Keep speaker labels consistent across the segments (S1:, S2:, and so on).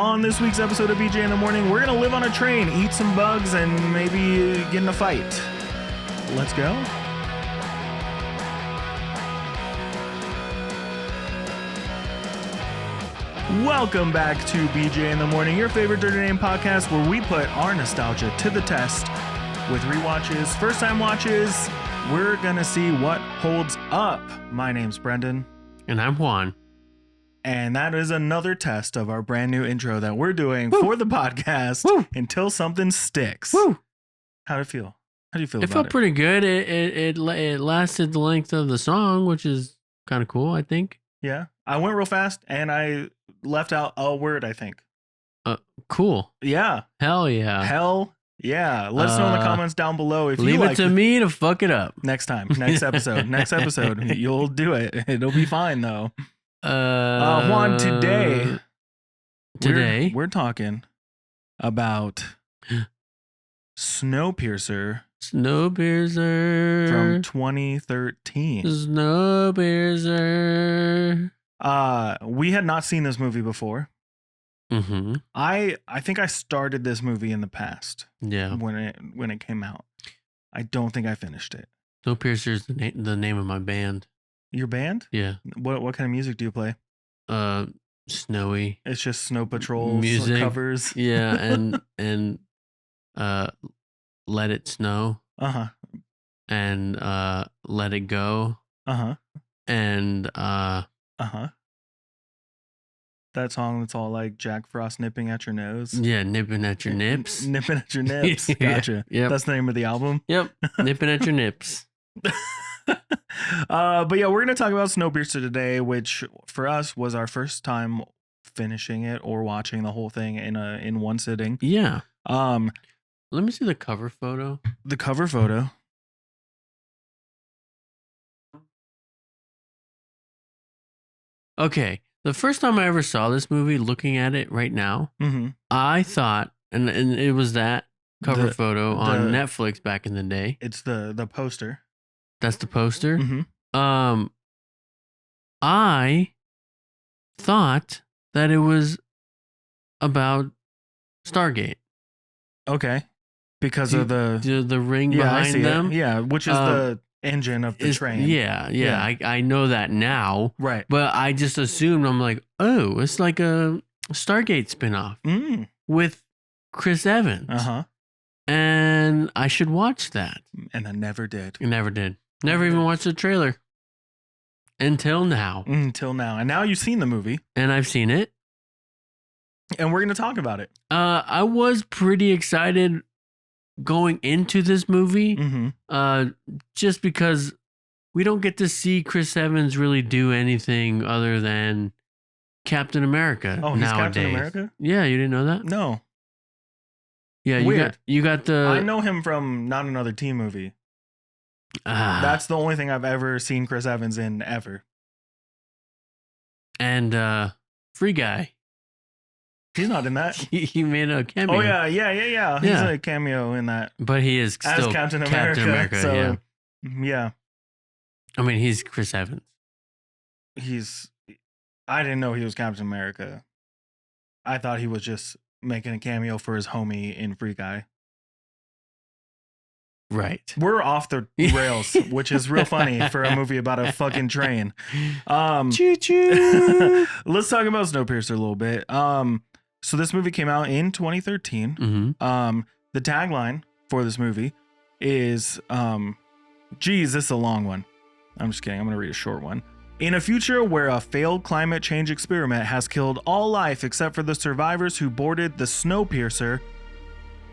S1: On this week's episode of BJ in the Morning, we're going to live on a train, eat some bugs, and maybe get in a fight. Let's go. Welcome back to BJ in the Morning, your favorite Dirty Name podcast where we put our nostalgia to the test with rewatches, first-time watches. We're going to see what holds up. My name's Brendan.
S2: And I'm Juan.
S1: And that is another test of our brand new intro that we're doing for the podcast until something sticks. How'd it feel? How do you feel about it?
S2: It felt pretty good. It lasted the length of the song, which is kind of cool, I think.
S1: Yeah. I went real fast and I left out a word, I think.
S2: Cool.
S1: Yeah.
S2: Hell yeah.
S1: Hell yeah. Let us know in the comments down below if
S2: leave
S1: you
S2: it to me to fuck it up.
S1: Next time. Next episode. Next episode. You'll do it. It'll be fine though. Juan, today we're talking about Snowpiercer from 2013.
S2: Snowpiercer.
S1: We had not seen this movie before.
S2: Mm-hmm.
S1: I think I started this movie in the past.
S2: Yeah.
S1: When it came out. I don't think I finished it.
S2: Snowpiercer is the name of my band.
S1: Your band?
S2: Yeah.
S1: What kind of music do you play?
S2: Snowy.
S1: It's just Snow Patrol
S2: music
S1: covers.
S2: Yeah, and Let It Snow.
S1: Uh-huh.
S2: And Let It Go.
S1: Uh-huh.
S2: And
S1: uh-huh. That song that's all like Jack Frost nipping at your nose.
S2: Yeah, nipping at your nips.
S1: Nipping at your nips. Gotcha.
S2: Yep.
S1: That's the name of the album.
S2: Yep. Nipping at your nips.
S1: But yeah, we're gonna talk about Snowpiercer today, which for us was our first time finishing it or watching the whole thing in one sitting.
S2: Yeah. Let me see the cover photo.
S1: The cover photo.
S2: Okay. The first time I ever saw this movie, looking at it right now, I thought, and it was that cover photo on Netflix back in the day.
S1: It's the poster.
S2: That's the poster.
S1: Mm-hmm.
S2: I thought that it was about Stargate.
S1: Okay. Because of the
S2: ring behind them.
S1: It. Yeah, which is the engine of the train.
S2: Yeah. I know that now.
S1: Right.
S2: But I just assumed, I'm like, oh, it's like a Stargate spinoff with Chris Evans.
S1: Uh-huh.
S2: And I should watch that.
S1: And I never did.
S2: Never even watched the trailer. Until now.
S1: And now you've seen the movie.
S2: And I've seen it.
S1: And we're going to talk about it.
S2: I was pretty excited going into this movie. Just because we don't get to see Chris Evans really do anything other than Captain America.
S1: Oh, he's
S2: nowadays.
S1: Captain America?
S2: Yeah, you didn't know that?
S1: No.
S2: Yeah,
S1: Weird.
S2: You got the...
S1: I know him from Not Another Teen Movie. That's the only thing I've ever seen Chris Evans in ever.
S2: And Free Guy.
S1: He's not in that.
S2: He made a cameo.
S1: Oh yeah. He's a cameo in that.
S2: But he is still
S1: as Captain America. So, yeah.
S2: I mean, he's Chris Evans.
S1: I didn't know he was Captain America. I thought he was just making a cameo for his homie in Free Guy.
S2: Right.
S1: We're off the rails, which is real funny for a movie about a fucking train.
S2: Choo-choo.
S1: Let's talk about Snowpiercer a little bit. So this movie came out in 2013. The tagline for this movie is, geez, this is a long one. I'm just kidding. I'm going to read a short one. In a future where a failed climate change experiment has killed all life except for the survivors who boarded the Snowpiercer,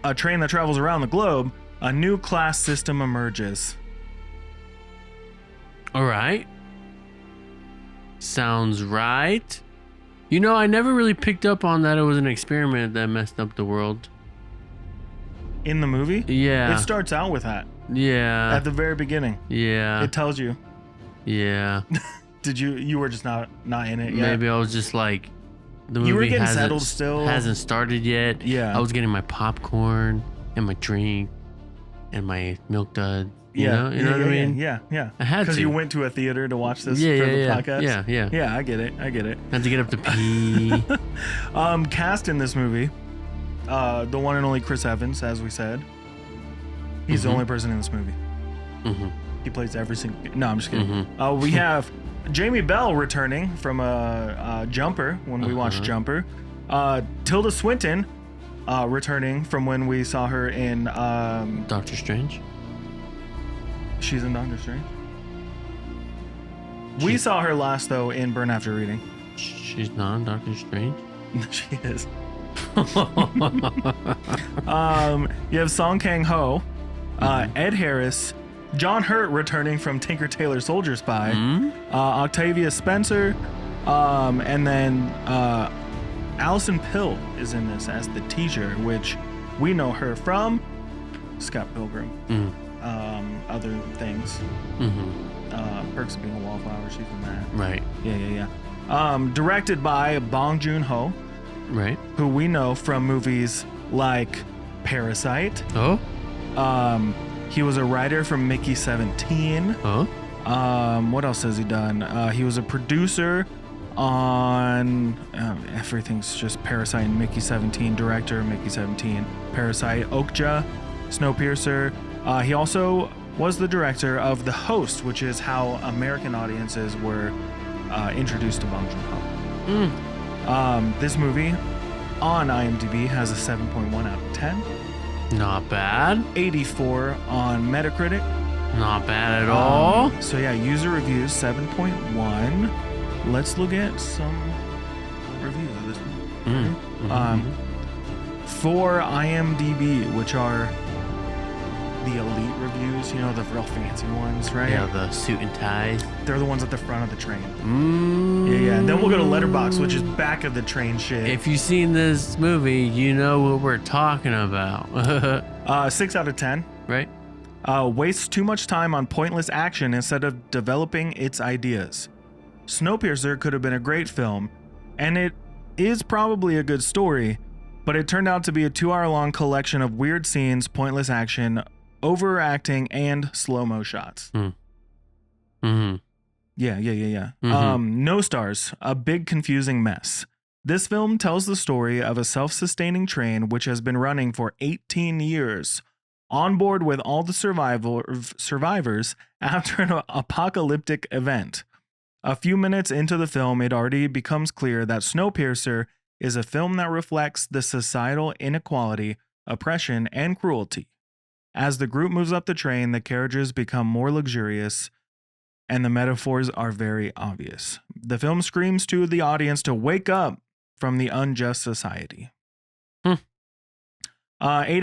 S1: a train that travels around the globe, a new class system emerges.
S2: All right. Sounds right. You know, I never really picked up on that it was an experiment that messed up the world.
S1: In the movie?
S2: Yeah.
S1: It starts out with that.
S2: Yeah.
S1: At the very beginning.
S2: Yeah.
S1: It tells you.
S2: Yeah.
S1: Did you were just not in it yet?
S2: Maybe I was just like, the movie
S1: you were getting settled still.
S2: Hasn't started yet.
S1: Yeah.
S2: I was getting my popcorn and my drink. and my Milk Duds.
S1: Yeah,
S2: You know what I mean?
S1: Yeah.
S2: I had to.
S1: Because you went to a theater to watch this for the podcast?
S2: Yeah.
S1: Yeah, I get it.
S2: Had to get up to pee.
S1: Cast in this movie, the one and only Chris Evans, as we said. He's the only person in this movie. He plays every single... No, I'm just kidding. We have Jamie Bell returning from Jumper, when we watched Jumper. Tilda Swinton returning from when we saw her in...
S2: Doctor Strange?
S1: She's in Doctor Strange? We saw her last, though, in Burn After Reading.
S2: She's not in Doctor Strange?
S1: She is. You have Song Kang-ho, Ed Harris, John Hurt returning from Tinker Tailor Soldier Spy, Octavia Spencer, and then Allison Pill is in this as the teacher, which we know her from Scott Pilgrim. Other things. Perks of Being a Wallflower, she's in that.
S2: Right.
S1: Yeah. Directed by Bong Joon-ho.
S2: Right.
S1: Who we know from movies like Parasite.
S2: Oh.
S1: He was a writer from Mickey 17.
S2: Oh.
S1: What else has he done? He was a producer on everything's just Parasite and Mickey 17. Director, Mickey 17. Parasite, Okja, Snowpiercer. He also was the director of The Host, which is how American audiences were introduced to Bong Joon-ho. This movie on IMDb has a 7.1 out of 10.
S2: Not bad.
S1: 84 on Metacritic.
S2: Not bad at all.
S1: So yeah, user reviews 7.1. Let's look at some reviews of this one. For IMDb, which are the elite reviews, you know, the real fancy ones, right?
S2: Yeah, the suit and ties.
S1: They're the ones at the front of the train. Yeah. And then we'll go to Letterboxd, which is back of the train shit.
S2: If you've seen this movie, you know what we're talking about.
S1: 6 out of 10.
S2: Right?
S1: Wastes too much time on pointless action instead of developing its ideas. Snowpiercer could have been a great film, and it is probably a good story, but it turned out to be a 2-hour-long collection of weird scenes, pointless action, overacting, and slow-mo shots. Yeah. No stars. A big confusing mess. This film tells the story of a self-sustaining train which has been running for 18 years, on board with all the survivors after an apocalyptic event. A few minutes into the film, it already becomes clear that Snowpiercer is a film that reflects the societal inequality, oppression, and cruelty. As the group moves up the train, the carriages become more luxurious, and the metaphors are very obvious. The film screams to the audience to wake up from the unjust society. 8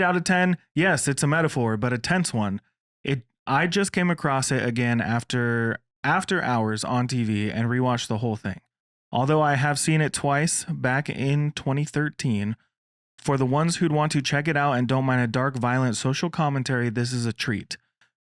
S1: out of 10. Yes, it's a metaphor, but a tense one. I just came across it again after hours on TV and rewatched the whole thing. Although I have seen it twice back in 2013, for the ones who'd want to check it out and don't mind a dark, violent social commentary, this is a treat.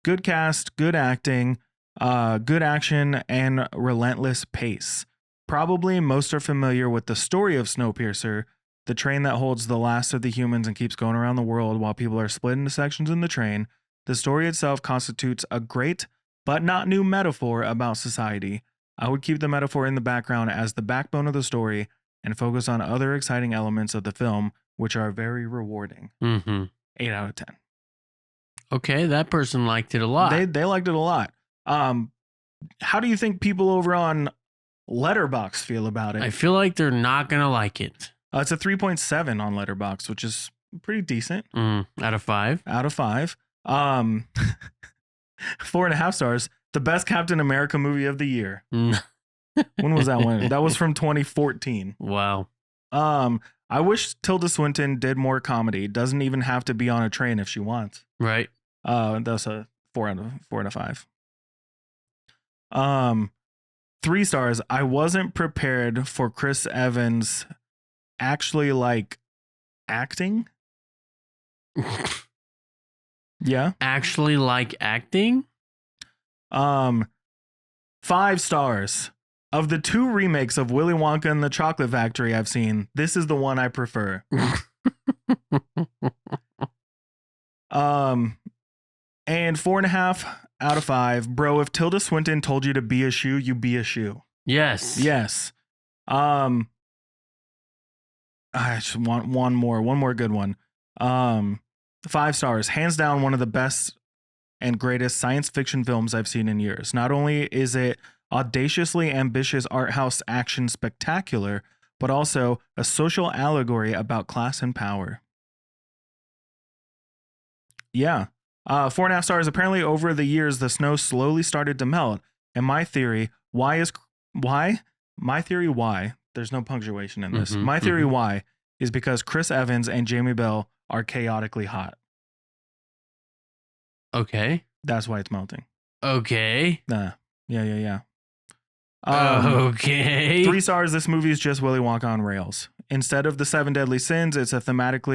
S1: Good cast, good acting, good action, and relentless pace. Probably most are familiar with the story of Snowpiercer, the train that holds the last of the humans and keeps going around the world while people are split into sections in the train. The story itself constitutes a great but not new metaphor about society. I would keep the metaphor in the background as the backbone of the story and focus on other exciting elements of the film, which are very rewarding. 8 out of 10.
S2: Okay, that person liked it a lot.
S1: They liked it a lot. How do you think people over on Letterboxd feel about it?
S2: I feel like they're not going to like it.
S1: It's a 3.7 on Letterboxd, which is pretty decent.
S2: Out of 5?
S1: Out of 5. 4.5 stars. The best Captain America movie of the year. When was that one? That was from 2014.
S2: Wow.
S1: I wish Tilda Swinton did more comedy. Doesn't even have to be on a train if she wants.
S2: Right.
S1: That's a 4 out of 5. 3 stars. I wasn't prepared for Chris Evans actually like acting. Yeah.
S2: Actually like acting?
S1: 5 stars. Of the 2 remakes of Willy Wonka and the Chocolate Factory I've seen, this is the one I prefer. And 4.5 out of 5. Bro, if Tilda Swinton told you to be a shoe, you be a shoe.
S2: Yes.
S1: Yes. I just want one more good one. 5 stars. Hands down, one of the best and greatest science fiction films I've seen in years. Not only is it audaciously ambitious art house action spectacular, but also a social allegory about class and power. Yeah. 4.5 stars. Apparently, over the years, the snow slowly started to melt. And my theory, why? There's no punctuation in this. My theory, why, is because Chris Evans and Jamie Bell are chaotically hot.
S2: Okay.
S1: That's why it's melting.
S2: Okay.
S1: Yeah.
S2: Okay.
S1: 3 stars. This movie is just Willy Wonka on rails. Instead of the 7 deadly sins, it's a thematic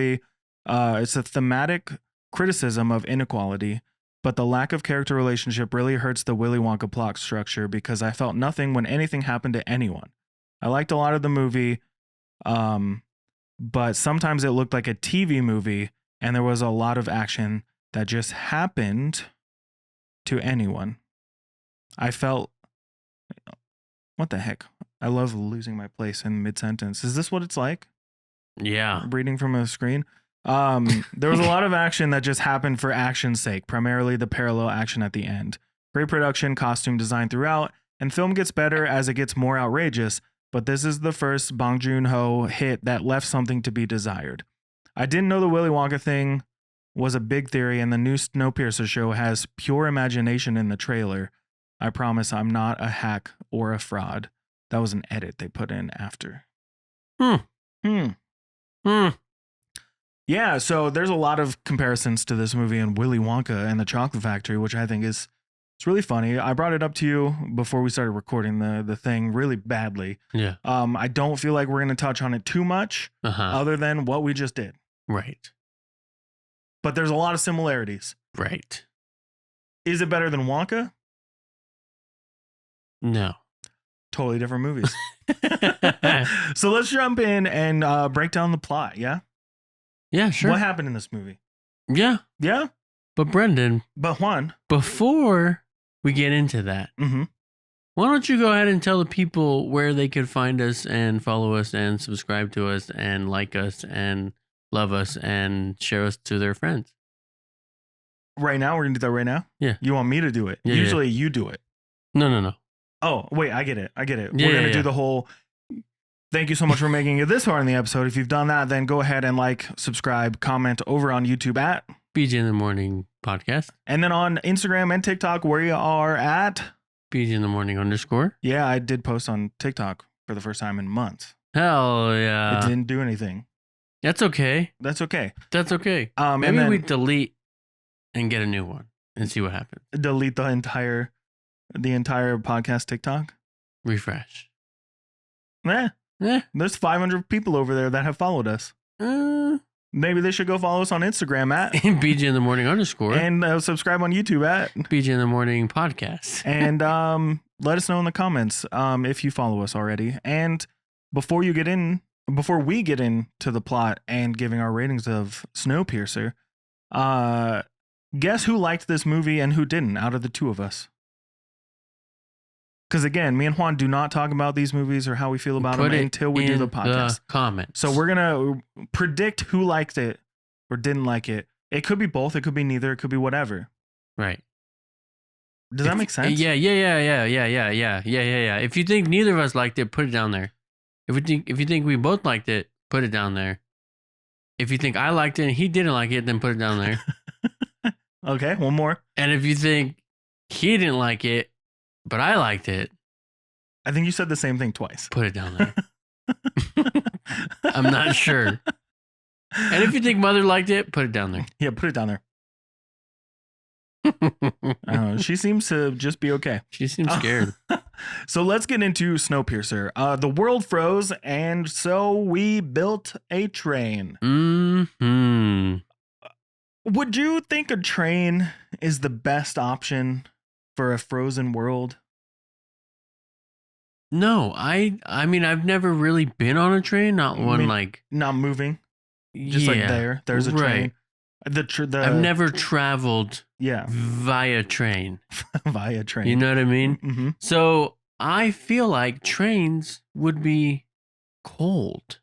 S1: criticism of inequality, but the lack of character relationship really hurts the Willy Wonka plot structure because I felt nothing when anything happened to anyone. I liked a lot of the movie, but sometimes it looked like a TV movie and there was a lot of action that just happened to anyone. I felt, what the heck? I love losing my place in mid-sentence. Is this what it's like?
S2: Yeah.
S1: Reading from a screen? There was a lot of action that just happened for action's sake, primarily the parallel action at the end. Great production, costume design throughout, and film gets better as it gets more outrageous, but this is the first Bong Joon-ho hit that left something to be desired. I didn't know the Willy Wonka thing was a big theory, and the new Snowpiercer show has pure imagination in the trailer. I promise I'm not a hack or a fraud. That was an edit they put in after. Yeah, so there's a lot of comparisons to this movie and Willy Wonka and the Chocolate Factory, which I think it's really funny. I brought it up to you before we started recording the thing really badly.
S2: Yeah.
S1: I don't feel like we're going to touch on it too much other than what we just did.
S2: Right.
S1: But there's a lot of similarities.
S2: Right.
S1: Is it better than Wonka?
S2: No.
S1: Totally different movies. So let's jump in and break down the plot, yeah?
S2: Yeah, sure.
S1: What happened in this movie?
S2: Yeah.
S1: Yeah?
S2: But Brendan.
S1: But Juan.
S2: Before we get into that, why don't you go ahead and tell the people where they could find us and follow us and subscribe to us and like us and love us and share us to their friends?
S1: Right now? We're going to do that right now?
S2: Yeah.
S1: You want me to do it?
S2: Yeah,
S1: Usually you do it.
S2: No.
S1: Oh, wait, I get it.
S2: Yeah,
S1: We're going to do the whole... Thank you so much for making it this far in the episode. If you've done that, then go ahead and like, subscribe, comment over on YouTube at
S2: BJ in the Morning Podcast.
S1: And then on Instagram and TikTok, where you are at
S2: BJ in the Morning _.
S1: Yeah, I did post on TikTok for the first time in months.
S2: Hell yeah.
S1: It didn't do anything.
S2: That's okay.
S1: That's okay.
S2: That's okay.
S1: And
S2: Maybe
S1: then
S2: we delete and get a new one and see what happens.
S1: Delete the entire podcast TikTok.
S2: Refresh.
S1: There's 500 people over there that have followed us. Maybe they should go follow us on Instagram at
S2: BJ in the Morning _
S1: and subscribe on YouTube at
S2: BJ in the Morning Podcast.
S1: And let us know in the comments if you follow us already. And before we get into the plot and giving our ratings of Snowpiercer, guess who liked this movie and who didn't out of the two of us? Because again, me and Juan do not talk about these movies or how we feel about them until we do the podcast.
S2: The comments.
S1: So we're going to predict who liked it or didn't like it. It could be both. It could be neither. It could be whatever.
S2: Right.
S1: Does that make sense?
S2: Yeah. If you think neither of us liked it, put it down there. If you think we both liked it, put it down there. If you think I liked it and he didn't like it, then put it down there.
S1: Okay, one more.
S2: And if you think he didn't like it, but I liked it.
S1: I think you said the same thing twice.
S2: Put it down there. I'm not sure. And if you think Mother liked it, put it down there.
S1: Yeah, put it down there. She seems to just be okay.
S2: She seems scared.
S1: So let's get into Snowpiercer. The world froze, and so we built a train. Would you think a train is the best option for a frozen world?
S2: No, I mean I've never really been on a train, not one like
S1: not moving. Just like there's a train.
S2: I've never traveled via train.
S1: Via train.
S2: You know what I mean?
S1: Mm-hmm.
S2: So I feel like trains would be cold.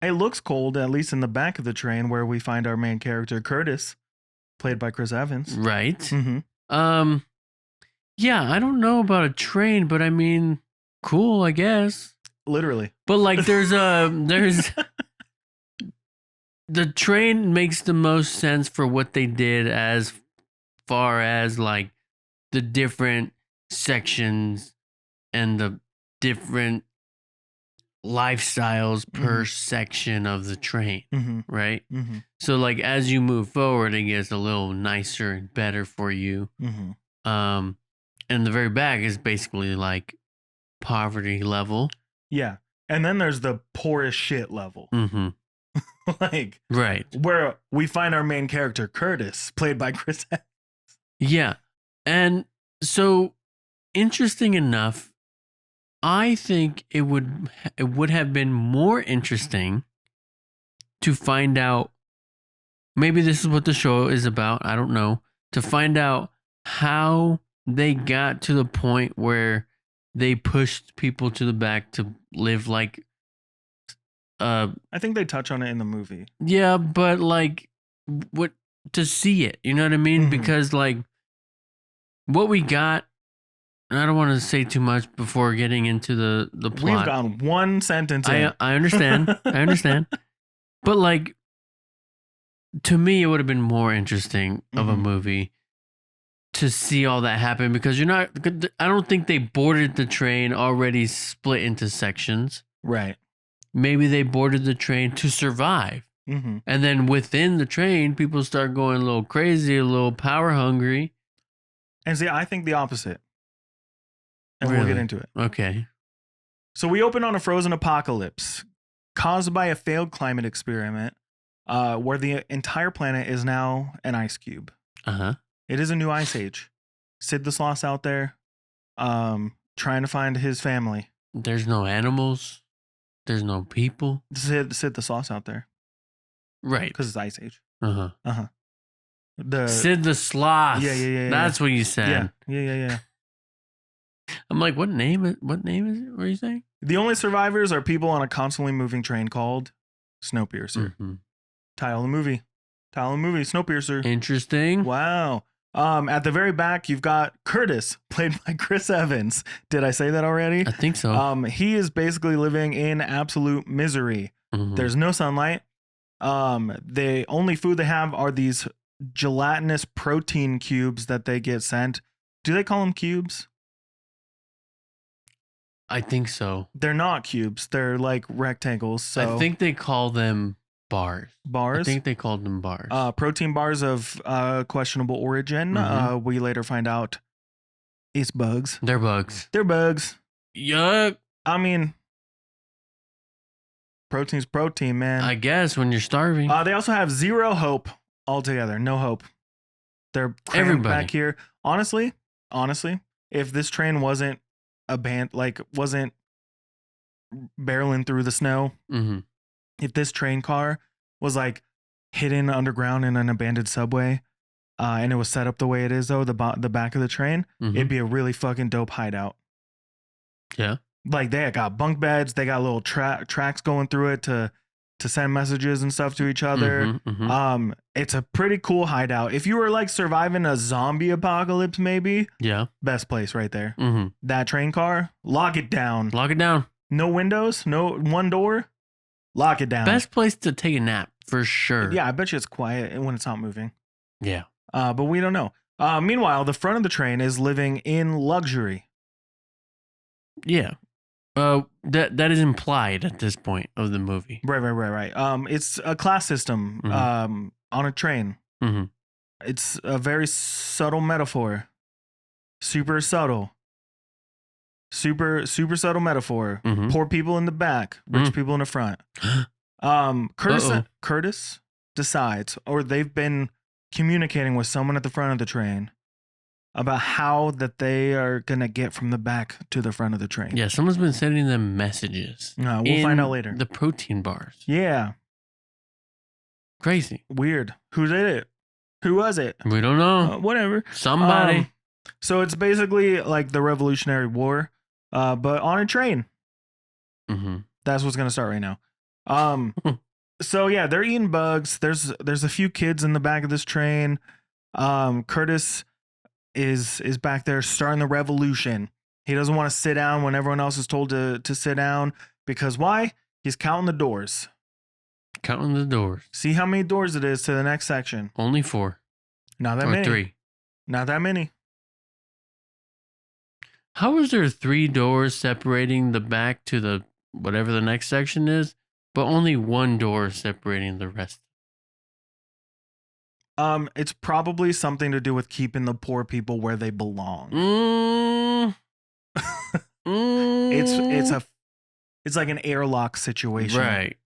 S1: It looks cold, at least in the back of the train where we find our main character, Curtis, played by Chris Evans.
S2: Right.
S1: Mm-hmm.
S2: Yeah, I don't know about a train, but I mean, cool, I guess.
S1: Literally.
S2: But like there's the train makes the most sense for what they did as far as like the different sections and the different lifestyles per section of the train, right?
S1: Mm-hmm.
S2: So like as you move forward, it gets a little nicer and better for you.
S1: Mm-hmm.
S2: And the very back is basically like poverty level.
S1: Yeah. And then there's the poor as shit level.
S2: Mm-hmm.
S1: Like,
S2: right.
S1: Where we find our main character, Curtis, played by Chris Evans.
S2: Yeah. And so, interesting enough, I think it would have been more interesting to find out, maybe this is what the show is about, I don't know, to find out how they got to the point where they pushed people to the back to live like
S1: I think they touch on it in the movie.
S2: Yeah, but like what to see it, you know what I mean? Because like what we got, and I don't want to say too much before getting into the plot.
S1: We've gone one sentence in.
S2: I understand. I understand. But like to me it would have been more interesting of a movie to see all that happen, because I don't think they boarded the train already split into sections.
S1: Right.
S2: Maybe they boarded the train to survive. And then within the train, people start going a little crazy, a little power hungry.
S1: And see, I think the opposite. And
S2: Really?
S1: we'll get into it.
S2: Okay.
S1: So we open on a frozen apocalypse caused by a failed climate experiment where the entire planet is now an ice cube.
S2: Uh-huh.
S1: It is a new ice age. Sid the Sloth's out there trying to find his family.
S2: There's no animals. There's no people.
S1: Sid the Sloth's out there.
S2: Right.
S1: Because it's ice age.
S2: Uh-huh.
S1: Uh-huh.
S2: Sid the Sloth.
S1: Yeah.
S2: That's what you said.
S1: Yeah.
S2: I'm like, what name is it? What were you saying?
S1: The only survivors are people on a constantly moving train called Snowpiercer. Title of the movie, Snowpiercer.
S2: Interesting.
S1: Wow. At the very back, you've got Curtis, played by Chris Evans. Did I say that already?
S2: I think so.
S1: He is basically living in absolute misery. There's no sunlight. The only food they have are these gelatinous protein cubes that they get sent. Do they call them cubes?
S2: I think so.
S1: They're not cubes. They're like rectangles. So
S2: I think they call them bars.
S1: Bars?
S2: I think they called them bars.
S1: Protein bars of questionable origin. We later find out it's bugs.
S2: They're bugs.
S1: They're bugs.
S2: Yuck.
S1: I mean, protein's protein, man.
S2: I guess when you're starving.
S1: They also have zero hope altogether. No hope. They're crammed back here. Honestly, if this train wasn't wasn't barreling through the snow, if this train car was like hidden underground in an abandoned subway, and it was set up the way it is though, the back of the train, it'd be a really fucking dope hideout.
S2: Yeah.
S1: Like they got bunk beds, they got little tracks going through it to send messages and stuff to each other. It's a pretty cool hideout. If you were like surviving a zombie apocalypse, maybe.
S2: Yeah.
S1: Best place right there. That train car, lock it down.
S2: Lock it down.
S1: No windows, no one door. Lock it down.
S2: Best place to take a nap for sure.
S1: Yeah, I bet you it's quiet when it's not moving.
S2: Yeah.
S1: But we don't know. Meanwhile, the front of the train is living in luxury.
S2: Yeah. That is implied at this point of the movie.
S1: Right. It's a class system on a train. It's a very subtle metaphor. Super subtle metaphor. Poor people in the back, rich people in the front. Curtis decides, or they've been communicating with someone at the front of the train about how that they are going to get from the back to the front of the train.
S2: Yeah, someone's been sending them messages.
S1: We'll find out later.
S2: The protein bars.
S1: Yeah.
S2: Crazy.
S1: Weird. Who did it? Who was it?
S2: We don't know.
S1: Whatever.
S2: Somebody.
S1: So it's basically like the Revolutionary War, but on a train.
S2: Mm-hmm.
S1: That's what's gonna start right now. So yeah, they're eating bugs. There's a few kids in the back of this train. Curtis is back there starting the revolution. He doesn't want to sit down when everyone else is told to sit down, because why? He's counting the doors.
S2: Counting the doors.
S1: See how many doors it is to the next section.
S2: Only 4.
S1: Not that
S2: or
S1: many.
S2: 3.
S1: Not that many.
S2: How is there 3 doors separating the back to the whatever the next section is, but only 1 door separating the rest?
S1: It's probably something to do with keeping the poor people where they belong. It's like an airlock situation.
S2: Right.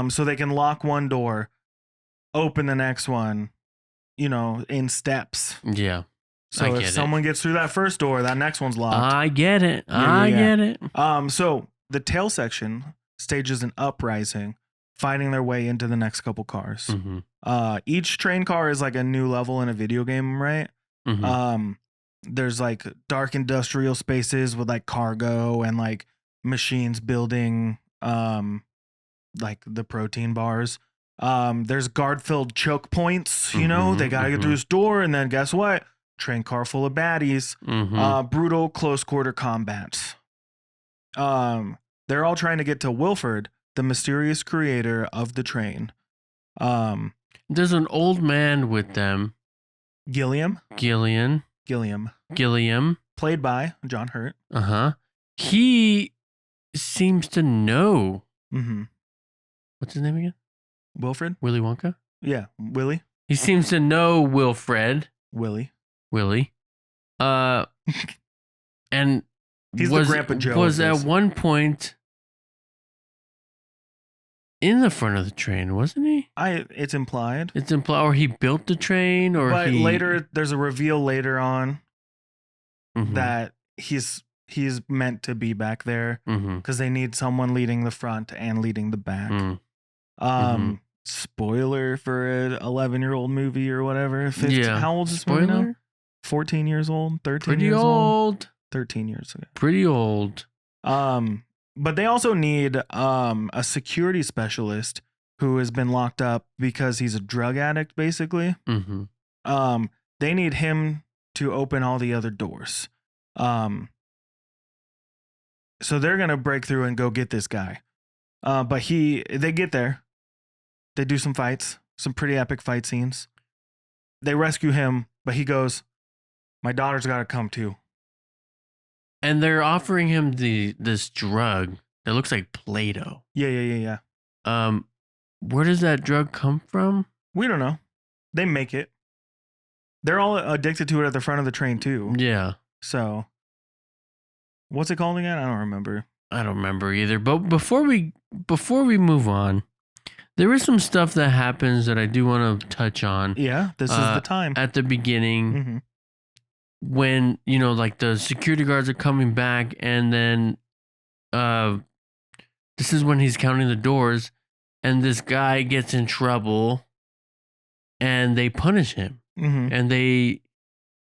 S1: So they can lock one door, open the next one, in steps.
S2: Yeah.
S1: So if someone gets through that first door, that next one's locked.
S2: I get it. I get it.
S1: So the tail section stages an uprising, fighting their way into the next couple cars.
S2: Mm-hmm.
S1: Each train car is like a new level in a video game, right?
S2: Mm-hmm.
S1: There's like dark industrial spaces with like cargo and like machines building like the protein bars. There's guard-filled choke points, they gotta get through this door, and then guess what? Train car full of baddies. Brutal close quarter combats. They're all trying to get to Wilford, the mysterious creator of the train.
S2: There's an old man with them.
S1: Gilliam, played by John Hurt.
S2: He seems to know. What's his name again?
S1: Wilfred?
S2: Willy Wonka?
S1: Yeah, Willy.
S2: He seems to know Wilfred.
S1: Willy.
S2: And
S1: he's the Grandpa Joe.
S2: Was at one point in the front of the train, wasn't he?
S1: It's implied.
S2: Or he built the train,
S1: but later there's a reveal later on that he's meant to be back there because they need someone leading the front and leading the back. Spoiler for an 11-year-old movie or whatever. 15,
S2: yeah.
S1: How old is this movie now? 14 years old, 13 years old. 13 years ago.
S2: Pretty old.
S1: But they also need a security specialist who has been locked up because he's a drug addict, basically. They need him to open all the other doors. So they're gonna break through and go get this guy. But they get there. They do some fights, some pretty epic fight scenes. They rescue him, but he goes, "My daughter's got to come too."
S2: And they're offering him this drug that looks like Play-Doh.
S1: Yeah.
S2: Where does that drug come from?
S1: We don't know. They make it. They're all addicted to it at the front of the train too.
S2: Yeah.
S1: So, what's it called again? I don't remember.
S2: I don't remember either. But before we move on, there is some stuff that happens that I do want to touch on.
S1: Yeah, this is the time.
S2: At the beginning, when, like the security guards are coming back, and then this is when he's counting the doors, and this guy gets in trouble, and they punish him. And they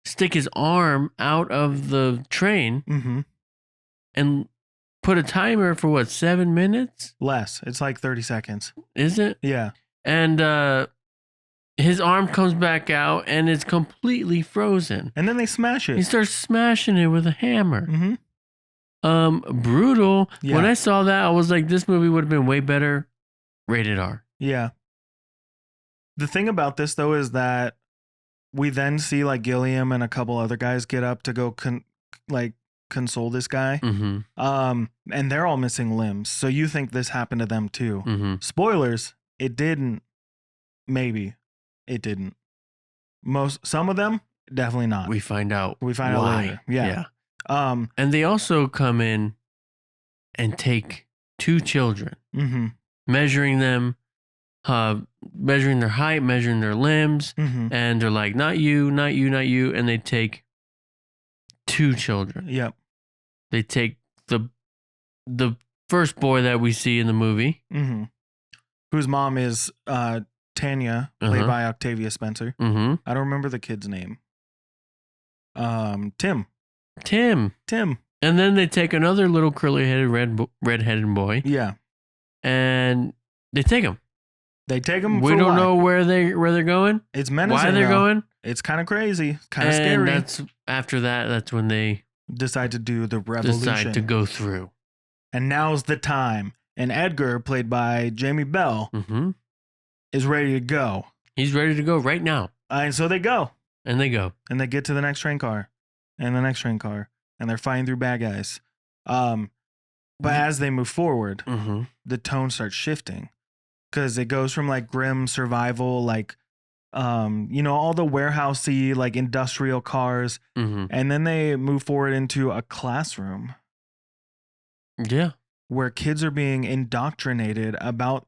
S2: stick his arm out of the train and put a timer for 7 minutes?
S1: Less. It's like 30 seconds.
S2: Is it?
S1: Yeah.
S2: And his arm comes back out and it's completely frozen.
S1: And then they smash it.
S2: He starts smashing it with a hammer. Brutal. Yeah. When I saw that, I was like, this movie would have been way better rated R.
S1: Yeah. The thing about this, though, is that we then see like Gilliam and a couple other guys get up to go console this guy. And they're all missing limbs. So you think this happened to them too. Spoilers, it didn't. Maybe it didn't. Some of them, definitely not.
S2: We find out
S1: later. Yeah.
S2: And they also come in and take 2 children, measuring them, measuring their height, measuring their limbs, and they're like, not you, not you, not you. And they take 2 children.
S1: Yep.
S2: They take the first boy that we see in the movie,
S1: whose mom is Tanya, played by Octavia Spencer.
S2: Mm-hmm.
S1: I don't remember the kid's name. Tim.
S2: And then they take another little curly-headed, red-headed boy.
S1: Yeah.
S2: And they take him.
S1: They take him.
S2: We don't know where they're going.
S1: It's menacing.
S2: Why they're going?
S1: It's kind of crazy. Kind of scary.
S2: That's when they
S1: decide to do the revolution.
S2: Decide to go through.
S1: And now's the time. And Edgar, played by Jamie Bell, is ready to go.
S2: He's ready to go right now.
S1: And so they go.
S2: And they go.
S1: And they get to the next train car. And the next train car. And they're fighting through bad guys. But as they move forward, the tone starts shifting. Because it goes from like grim survival, like, all the warehousey, like industrial cars. And then they move forward into a classroom.
S2: Yeah.
S1: Where kids are being indoctrinated about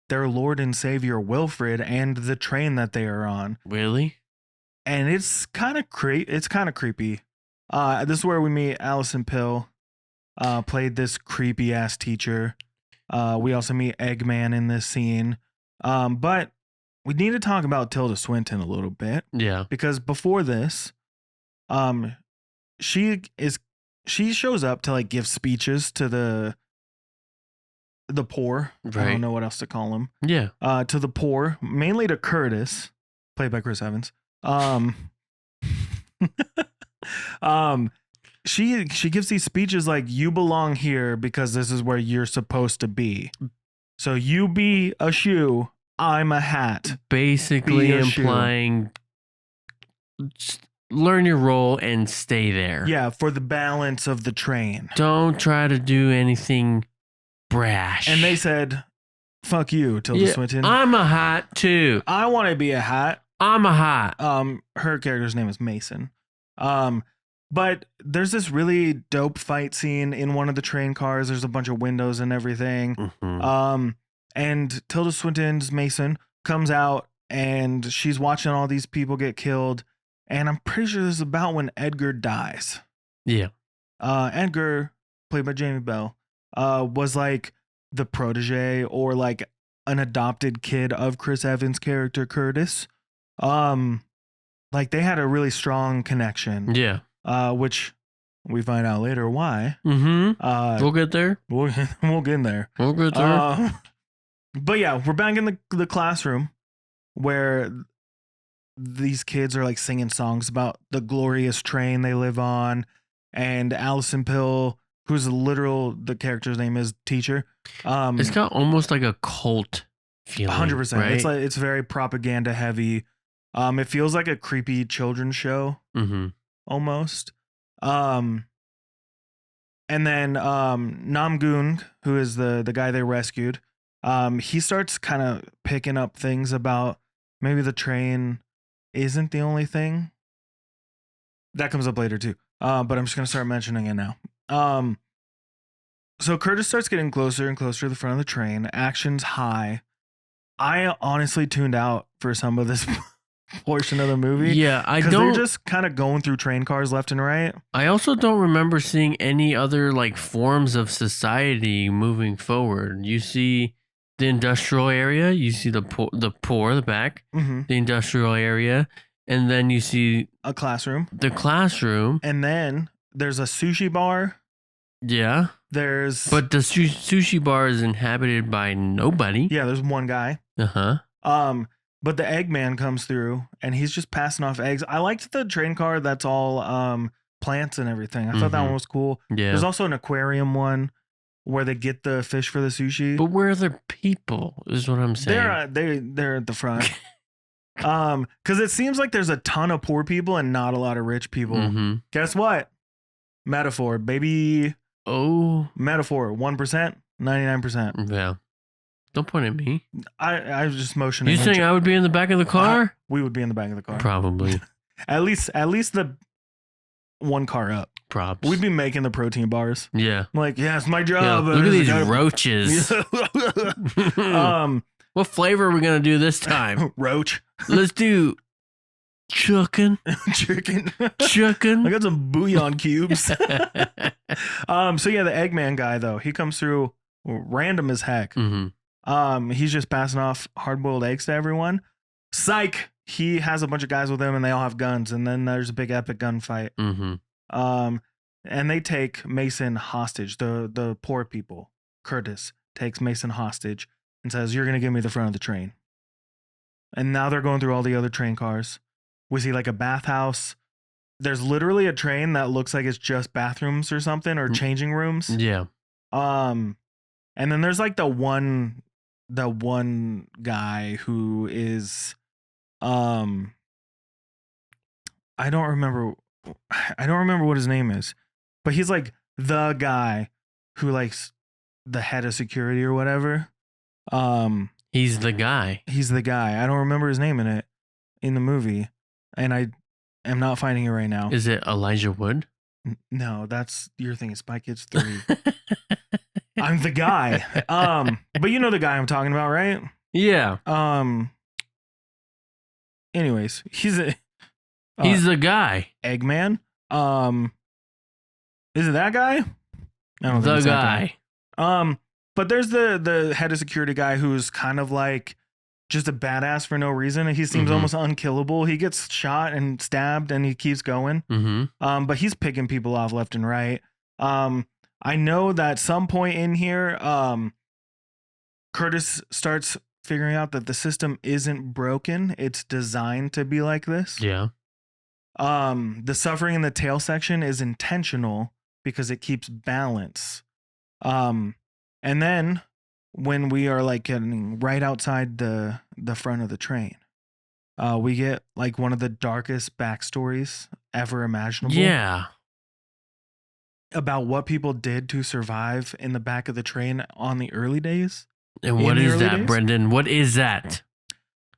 S1: their Lord and Savior Wilfred and the train that they are on.
S2: Really?
S1: And it's kind of creepy. This is where we meet Allison Pill, played this creepy ass teacher. We also meet Eggman in this scene. But we need to talk about Tilda Swinton a little bit.
S2: Yeah. Because
S1: before this, she shows up to like give speeches to the poor. Right. I don't know what else to call them.
S2: Yeah.
S1: To the poor, mainly to Curtis, played by Chris Evans. She gives these speeches like, you belong here because this is where you're supposed to be. So you be a shoe, I'm a hat.
S2: Basically implying learn your role and stay there.
S1: Yeah, for the balance of the train.
S2: Don't try to do anything brash.
S1: And they said, fuck you, Tilda Swinton.
S2: I'm a hat too.
S1: I want to be a hat.
S2: I'm a hat.
S1: Her character's name is Mason. But there's this really dope fight scene in one of the train cars. There's a bunch of windows and everything. And Tilda Swinton's Mason comes out and she's watching all these people get killed. And I'm pretty sure this is about when Edgar dies.
S2: Yeah.
S1: Edgar, played by Jamie Bell, was like the protege or like an adopted kid of Chris Evans' character, Curtis. Like they had a really strong connection.
S2: Yeah.
S1: Which we find out later why.
S2: We'll get there.
S1: We'll get in there.
S2: We'll get there.
S1: But yeah, we're back in the classroom where these kids are like singing songs about the glorious train they live on, and Allison Pill, who's the character's name is teacher.
S2: It's got almost like a cult feeling.
S1: 100%.
S2: Right?
S1: It's very propaganda heavy. It feels like a creepy children's show. Almost. And then Namgoon, who is the guy they rescued, he starts kind of picking up things about maybe the train isn't the only thing. That comes up later too. But I'm just gonna start mentioning it now. So Curtis starts getting closer and closer to the front of the train. Action's high. I honestly tuned out for some of this portion of the movie.
S2: Yeah,
S1: they're just kind of going through train cars left and right.
S2: I also don't remember seeing any other like forms of society moving forward. You see the industrial area, you see the back, the industrial area, and then you see
S1: a classroom.
S2: The classroom,
S1: and then there's a sushi bar.
S2: Yeah, but the sushi bar is inhabited by nobody.
S1: Yeah, there's one guy. But the Eggman comes through and he's just passing off eggs. I liked the train car that's all plants and everything. I thought that one was cool. Yeah. There's also an aquarium one where they get the fish for the sushi.
S2: But where are the people is what I'm saying.
S1: They're at the front. Because it seems like there's a ton of poor people and not a lot of rich people. Guess what? Metaphor, baby.
S2: Oh.
S1: Metaphor, 1%, 99%.
S2: Yeah. Don't point at me.
S1: I was just motioning.
S2: You think I would be in the back of the car?
S1: We would be in the back of the car.
S2: Probably.
S1: at least the one car up.
S2: Props.
S1: We'd be making the protein bars.
S2: Yeah.
S1: I'm like, yeah, it's my job.
S2: Yeah, look at these roaches. What flavor are we going to do this time?
S1: Roach.
S2: Let's do chicken.
S1: Chicken.
S2: Chicken.
S1: I got some bouillon cubes. So yeah, the Eggman guy, though, he comes through random as heck. He's just passing off hard-boiled eggs to everyone. Psych! He has a bunch of guys with him and they all have guns. And then there's a big epic gunfight. And they take Mason hostage. The poor people. Curtis takes Mason hostage and says, "You're going to give me the front of the train." And now they're going through all the other train cars. We see like a bathhouse. There's literally a train that looks like it's just bathrooms or something, or changing rooms.
S2: Yeah.
S1: And then there's like the one guy who is, I don't remember what his name is, but he's like the guy who likes the head of security or whatever.
S2: He's the guy.
S1: He's the guy. I don't remember his name in the movie, and I am not finding it right now.
S2: Is it Elijah Wood?
S1: No, that's your thing. Spy Kids 3. I'm the guy. But you know the guy I'm talking about, right?
S2: Yeah.
S1: Anyways, he's the
S2: guy.
S1: Eggman. Is it that guy? I don't think it's that guy. But there's the head of security guy who's kind of like just a badass for no reason. He seems almost unkillable. He gets shot and stabbed and he keeps going. But he's picking people off left and right. I know that some point in here, Curtis starts figuring out that the system isn't broken. It's designed to be like this.
S2: Yeah.
S1: The suffering in the tail section is intentional because it keeps balance. And then when we are like getting right outside the front of the train, we get like one of the darkest backstories ever imaginable.
S2: Yeah.
S1: About what people did to survive in the back of the train on the early days.
S2: And what is that, Brendan? What is that?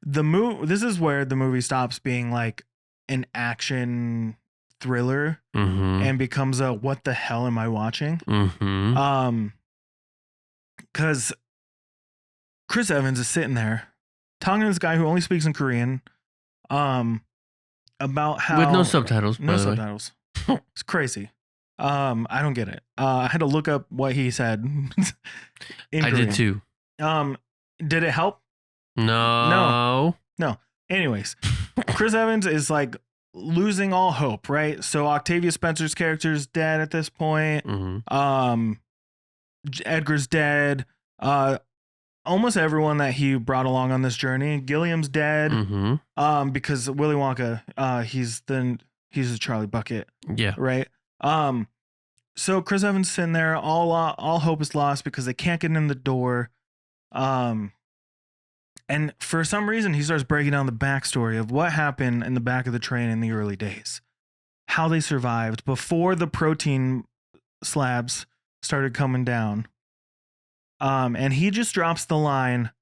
S1: This is where the movie stops being like an action thriller and becomes a what the hell am I watching? Because Chris Evans is sitting there talking to this guy who only speaks in Korean about how...
S2: With no subtitles.
S1: No subtitles. It's crazy. I don't get it. I had to look up what he said.
S2: I did too.
S1: Did it help?
S2: No.
S1: Anyways, Chris Evans is like losing all hope, right? So Octavia Spencer's character is dead at this point. Edgar's dead. Almost everyone that he brought along on this journey. Gilliam's dead. Because Willy Wonka, he's a Charlie Bucket.
S2: Yeah.
S1: Right. So Chris Evans sitting there, all hope is lost because they can't get in the door. And for some reason, he starts breaking down the backstory of what happened in the back of the train in the early days, how they survived before the protein slabs started coming down. And he just drops the line,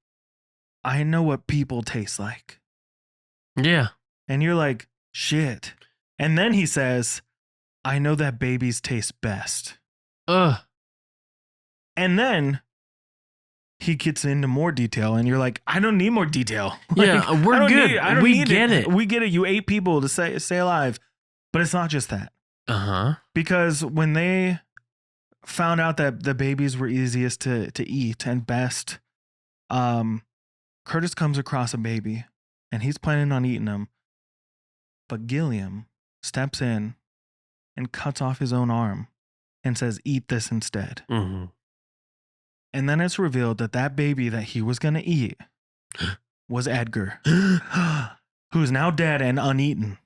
S1: "I know what people taste like."
S2: Yeah.
S1: And you're like, shit. And then he says, "I know that babies taste best." And then he gets into more detail, and you're like, I don't need more detail.
S2: Yeah, we're good. We get it.
S1: We get it. You ate people to stay alive. But it's not just that. Because when they found out that the babies were easiest to eat and best, Curtis comes across a baby, and he's planning on eating them. But Gilliam steps in and cuts off his own arm and says, "Eat this instead." And then it's revealed that baby that he was going to eat was Edgar, who's now dead and uneaten.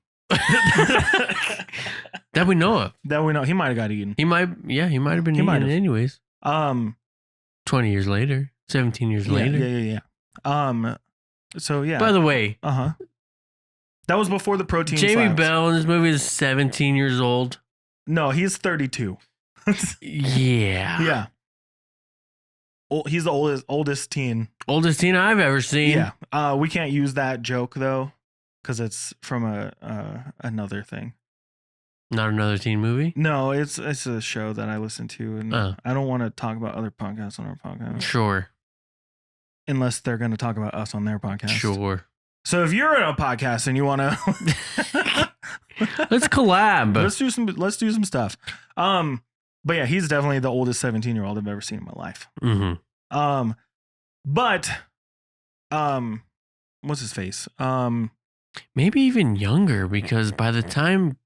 S2: That we know of.
S1: That we know. He might have got eaten.
S2: He might have been eaten anyways.
S1: 20
S2: years later, 17 years later.
S1: Yeah. So yeah.
S2: By the way,
S1: that was before the protein
S2: Jamie
S1: slabs.
S2: Bell in this movie is 17 years old.
S1: No, he's 32.
S2: Yeah.
S1: Yeah. He's the oldest teen.
S2: Oldest teen I've ever seen.
S1: Yeah. We can't use that joke though, because it's from another thing.
S2: Not another teen movie?
S1: No, it's a show that I listen to, and I don't want to talk about other podcasts on our podcast.
S2: Sure.
S1: Unless they're going to talk about us on their podcast.
S2: Sure.
S1: So if you're in a podcast and you want to,
S2: let's collab.
S1: Let's do some stuff. But yeah, he's definitely the oldest 17-year-old I've ever seen in my life. But what's his face?
S2: Maybe even younger, because by the time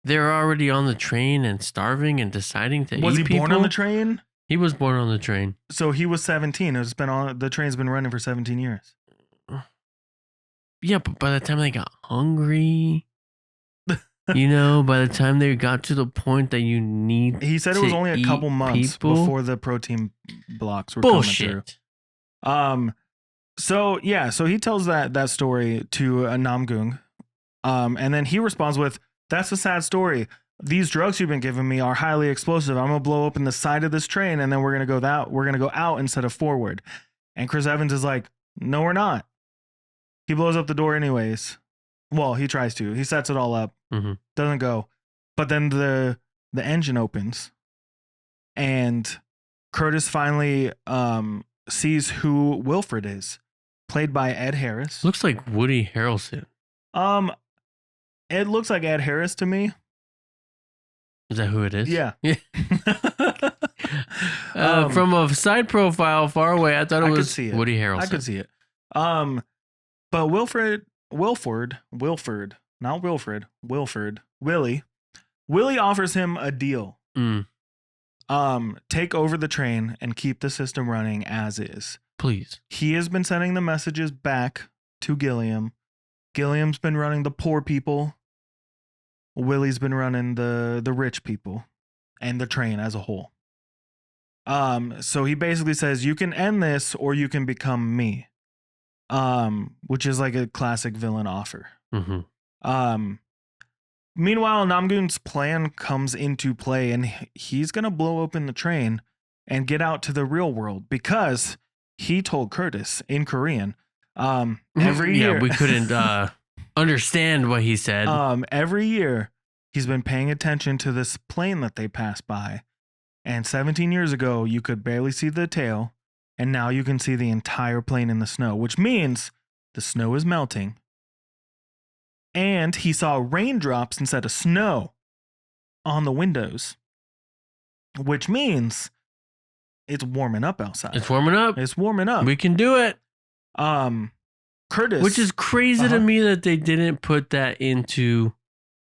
S2: they're already on the train and starving and deciding to
S1: was
S2: eat
S1: he born on
S2: people-
S1: the train?
S2: He was born on the train.
S1: So he was 17. It's been on the train's been running for 17 years.
S2: Yeah, but by the time they got hungry, by the time they got to the point that you need,
S1: He said it was
S2: to
S1: only a
S2: eat
S1: couple months
S2: people?
S1: before the protein blocks were coming through.
S2: Bullshit.
S1: So he tells that story to Namgung, and then he responds with, "That's a sad story. These drugs you've been giving me are highly explosive. I'm gonna blow open the side of this train, and then we're gonna go out instead of forward." And Chris Evans is like, "No, we're not." He blows up the door anyways. Well, he tries to. He sets it all up.
S2: Mm-hmm.
S1: Doesn't go. But then the engine opens, and Curtis finally sees who Wilfred is, played by Ed Harris.
S2: Looks like Woody Harrelson.
S1: It looks like Ed Harris to me.
S2: Is that who it is?
S1: Yeah.
S2: From a side profile far away, I thought it was Woody Harrelson.
S1: I could see it. But Wilfred, not Wilfred, Willie offers him a deal. Take over the train and keep the system running as is.
S2: Please.
S1: He has been sending the messages back to Gilliam. Gilliam's been running the poor people. Willie's been running the rich people and the train as a whole. So he basically says, you can end this or you can become me. Which is like a classic villain offer.
S2: Mm-hmm.
S1: Meanwhile, Namgoon's plan comes into play, and he's gonna blow open the train and get out to the real world because he told Curtis in Korean. Every year,
S2: we couldn't understand what he said.
S1: Every year, he's been paying attention to this plane that they pass by, and 17 years ago, you could barely see the tail. And now you can see the entire plane in the snow, which means the snow is melting. And he saw raindrops instead of snow on the windows, which means it's warming up outside.
S2: It's warming up.
S1: It's warming up.
S2: We can do it.
S1: Curtis.
S2: Which is crazy to me that they didn't put that into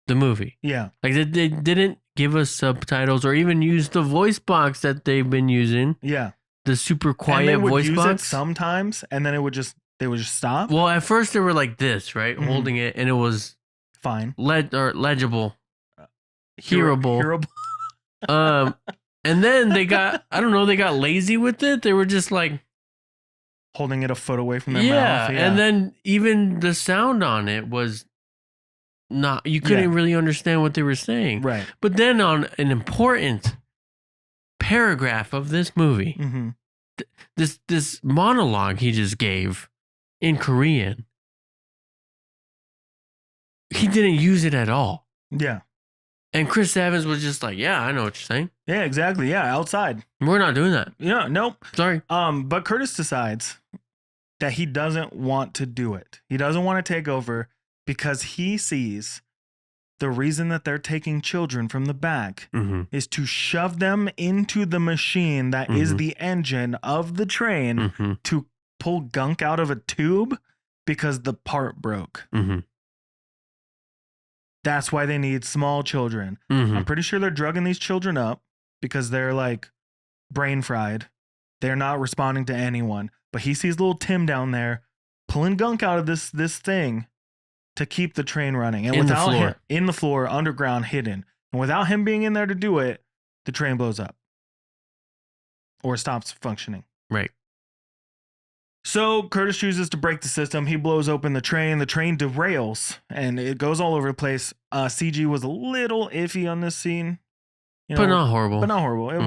S2: the movie.
S1: Yeah.
S2: Like they didn't give us subtitles or even use the voice box that they've been using.
S1: Yeah.
S2: The super quiet
S1: and they would
S2: voice
S1: use
S2: box
S1: it sometimes, and then they would just stop.
S2: Well, at first they were like this, right, holding it, and it was
S1: fine,
S2: legible, hearable. And then they got they got lazy with it. They were just like
S1: holding it a foot away from their mouth. Yeah,
S2: and then even the sound on it was not. You couldn't really understand what they were saying,
S1: right?
S2: But then on an important paragraph of this movie, this monologue he just gave in Korean, he didn't use it at all.
S1: Yeah.
S2: And Chris Evans was just like, yeah, I know what you're saying.
S1: Yeah, exactly. Yeah, outside.
S2: We're not doing that.
S1: Yeah, nope.
S2: Sorry.
S1: But Curtis decides that he doesn't want to do it. He doesn't want to take over because he sees the reason that they're taking children from the back is to shove them into the machine that is the engine of the train to pull gunk out of a tube because the part broke. That's why they need small children. I'm pretty sure they're drugging these children up because they're like brain fried. They're not responding to anyone. But he sees little Tim down there pulling gunk out of this thing to keep the train running. And without him in the floor, underground, hidden. And without him being in there to do it, the train blows up. Or stops functioning.
S2: Right.
S1: So Curtis chooses to break the system. He blows open the train. The train derails and it goes all over the place. CG was a little iffy on this scene.
S2: But not horrible.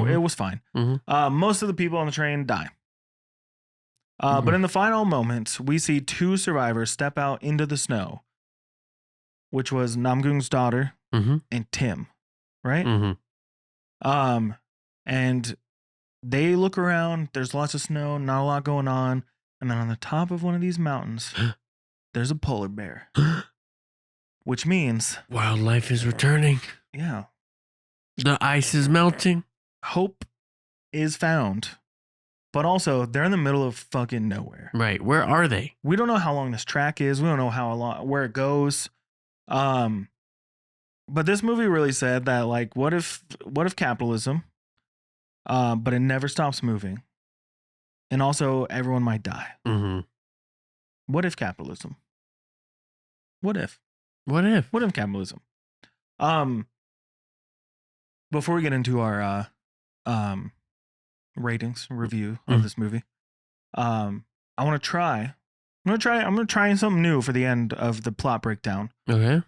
S1: It was fine. Most of the people on the train die. But in the final moments, we see two survivors step out into the snow, which was Namgoong's daughter and Tim, right? And they look around. There's lots of snow, not a lot going on. And then on the top of one of these mountains, there's a polar bear, which means
S2: wildlife is returning.
S1: Yeah.
S2: The ice is melting.
S1: Hope is found but also they're in the middle of fucking nowhere.
S2: Right. Where are they?
S1: We don't know how long this track is. We don't know how long where it goes. But this movie really said that, like, what if capitalism, but it never stops moving, and also everyone might die.
S2: Mm-hmm.
S1: What if capitalism? What if capitalism? Before we get into our ratings review of this movie, I'm gonna try something new for the end of the plot breakdown.
S2: Okay.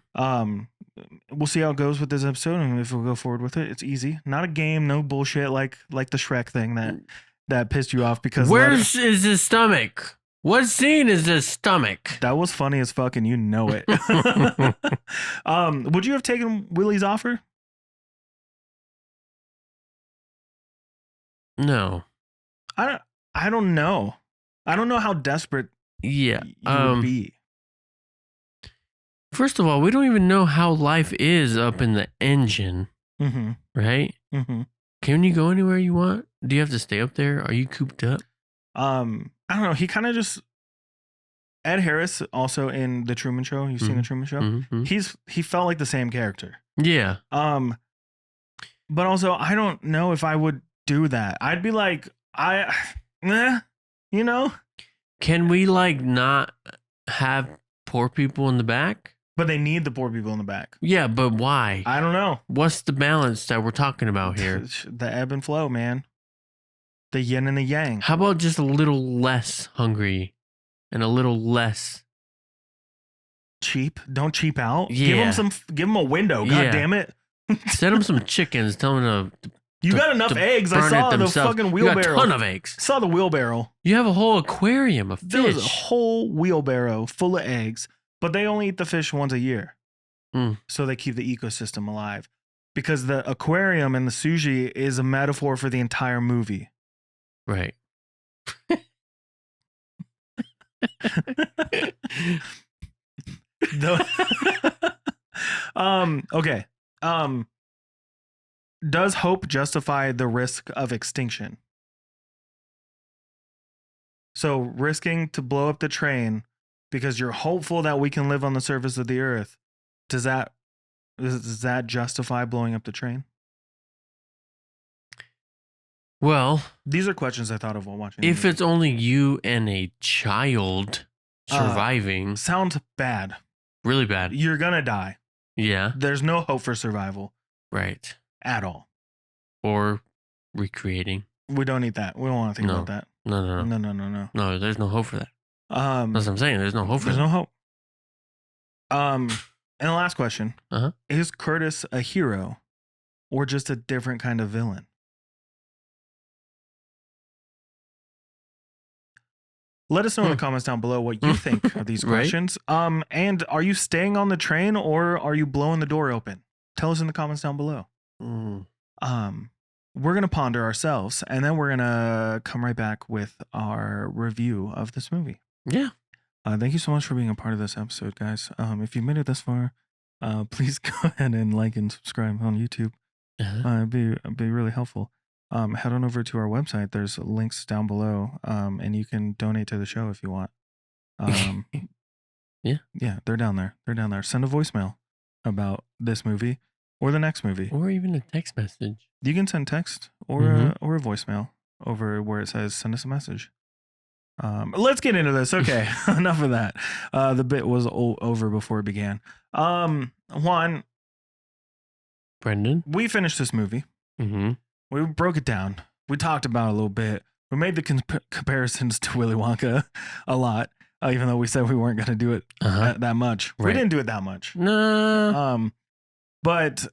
S1: We'll see how it goes with this episode, and if we'll go forward with it. It's easy, not a game, no bullshit like the Shrek thing that pissed you off because
S2: is his stomach? What scene is his stomach?
S1: That was funny as fuck, and you know it. Would you have taken Willie's offer?
S2: No.
S1: I don't know. I don't know how desperate
S2: you
S1: would be.
S2: First of all, we don't even know how life is up in the engine, right?
S1: Mm-hmm.
S2: Can you go anywhere you want? Do you have to stay up there? Are you cooped up?
S1: I don't know. He kind of just Ed Harris, also in the Truman Show. You've seen the Truman Show.
S2: Mm-hmm.
S1: He felt like the same character.
S2: Yeah.
S1: But also I don't know if I would do that. I'd be like, you know.
S2: Can we like not have poor people in the back?
S1: But they need the poor people in the back.
S2: Yeah, but why?
S1: I don't know.
S2: What's the balance that we're talking about here?
S1: The ebb and flow, man. The yin and the yang.
S2: How about just a little less hungry and a little less
S1: cheap? Don't cheap out.
S2: Yeah.
S1: Give them a window. God damn it.
S2: Set them some chickens. Tell them to.
S1: You got enough eggs. I saw the fucking wheelbarrow.
S2: You got a ton of eggs.
S1: Saw the wheelbarrow.
S2: You have a whole aquarium of fish.
S1: There was a whole wheelbarrow full of eggs, but they only eat the fish once a year. So they keep the ecosystem alive. Because the aquarium and the sushi is a metaphor for the entire movie.
S2: Right.
S1: Okay. Does hope justify the risk of extinction? So risking to blow up the train because you're hopeful that we can live on the surface of the earth. Does that justify blowing up the train?
S2: Well,
S1: these are questions I thought of while watching.
S2: If it's only you and a child surviving,
S1: sounds bad.
S2: Really bad.
S1: You're gonna die.
S2: Yeah.
S1: There's no hope for survival.
S2: Right.
S1: At all.
S2: Or recreating.
S1: We don't need that. We don't want to think about that.
S2: No. No, there's no hope for that. That's what I'm saying. There's no hope for that.
S1: There's no hope. And the last question. Is Curtis a hero or just a different kind of villain? Let us know in the comments down below what you think of these questions. Right? And are you staying on the train or are you blowing the door open? Tell us in the comments down below. We're going to ponder ourselves and then we're going to come right back with our review of this movie.
S2: Yeah.
S1: Thank you so much for being a part of this episode, guys. If you've made it this far, please go ahead and like and subscribe on YouTube. It'd be really helpful. Head on over to our website. There's links down below, and you can donate to the show if you want. Yeah, they're down there. Send a voicemail about this movie or the next movie,
S2: or even a text message.
S1: You can send text or a voicemail over where it says "send us a message." Let's get into this. Okay, enough of that. The bit was over before it began. Juan,
S2: Brendan,
S1: we finished this movie. We broke it down. We talked about it a little bit. We made the comparisons to Willy Wonka a lot, even though we said we weren't going to do it that much. Right. We didn't do it that much.
S2: No.
S1: But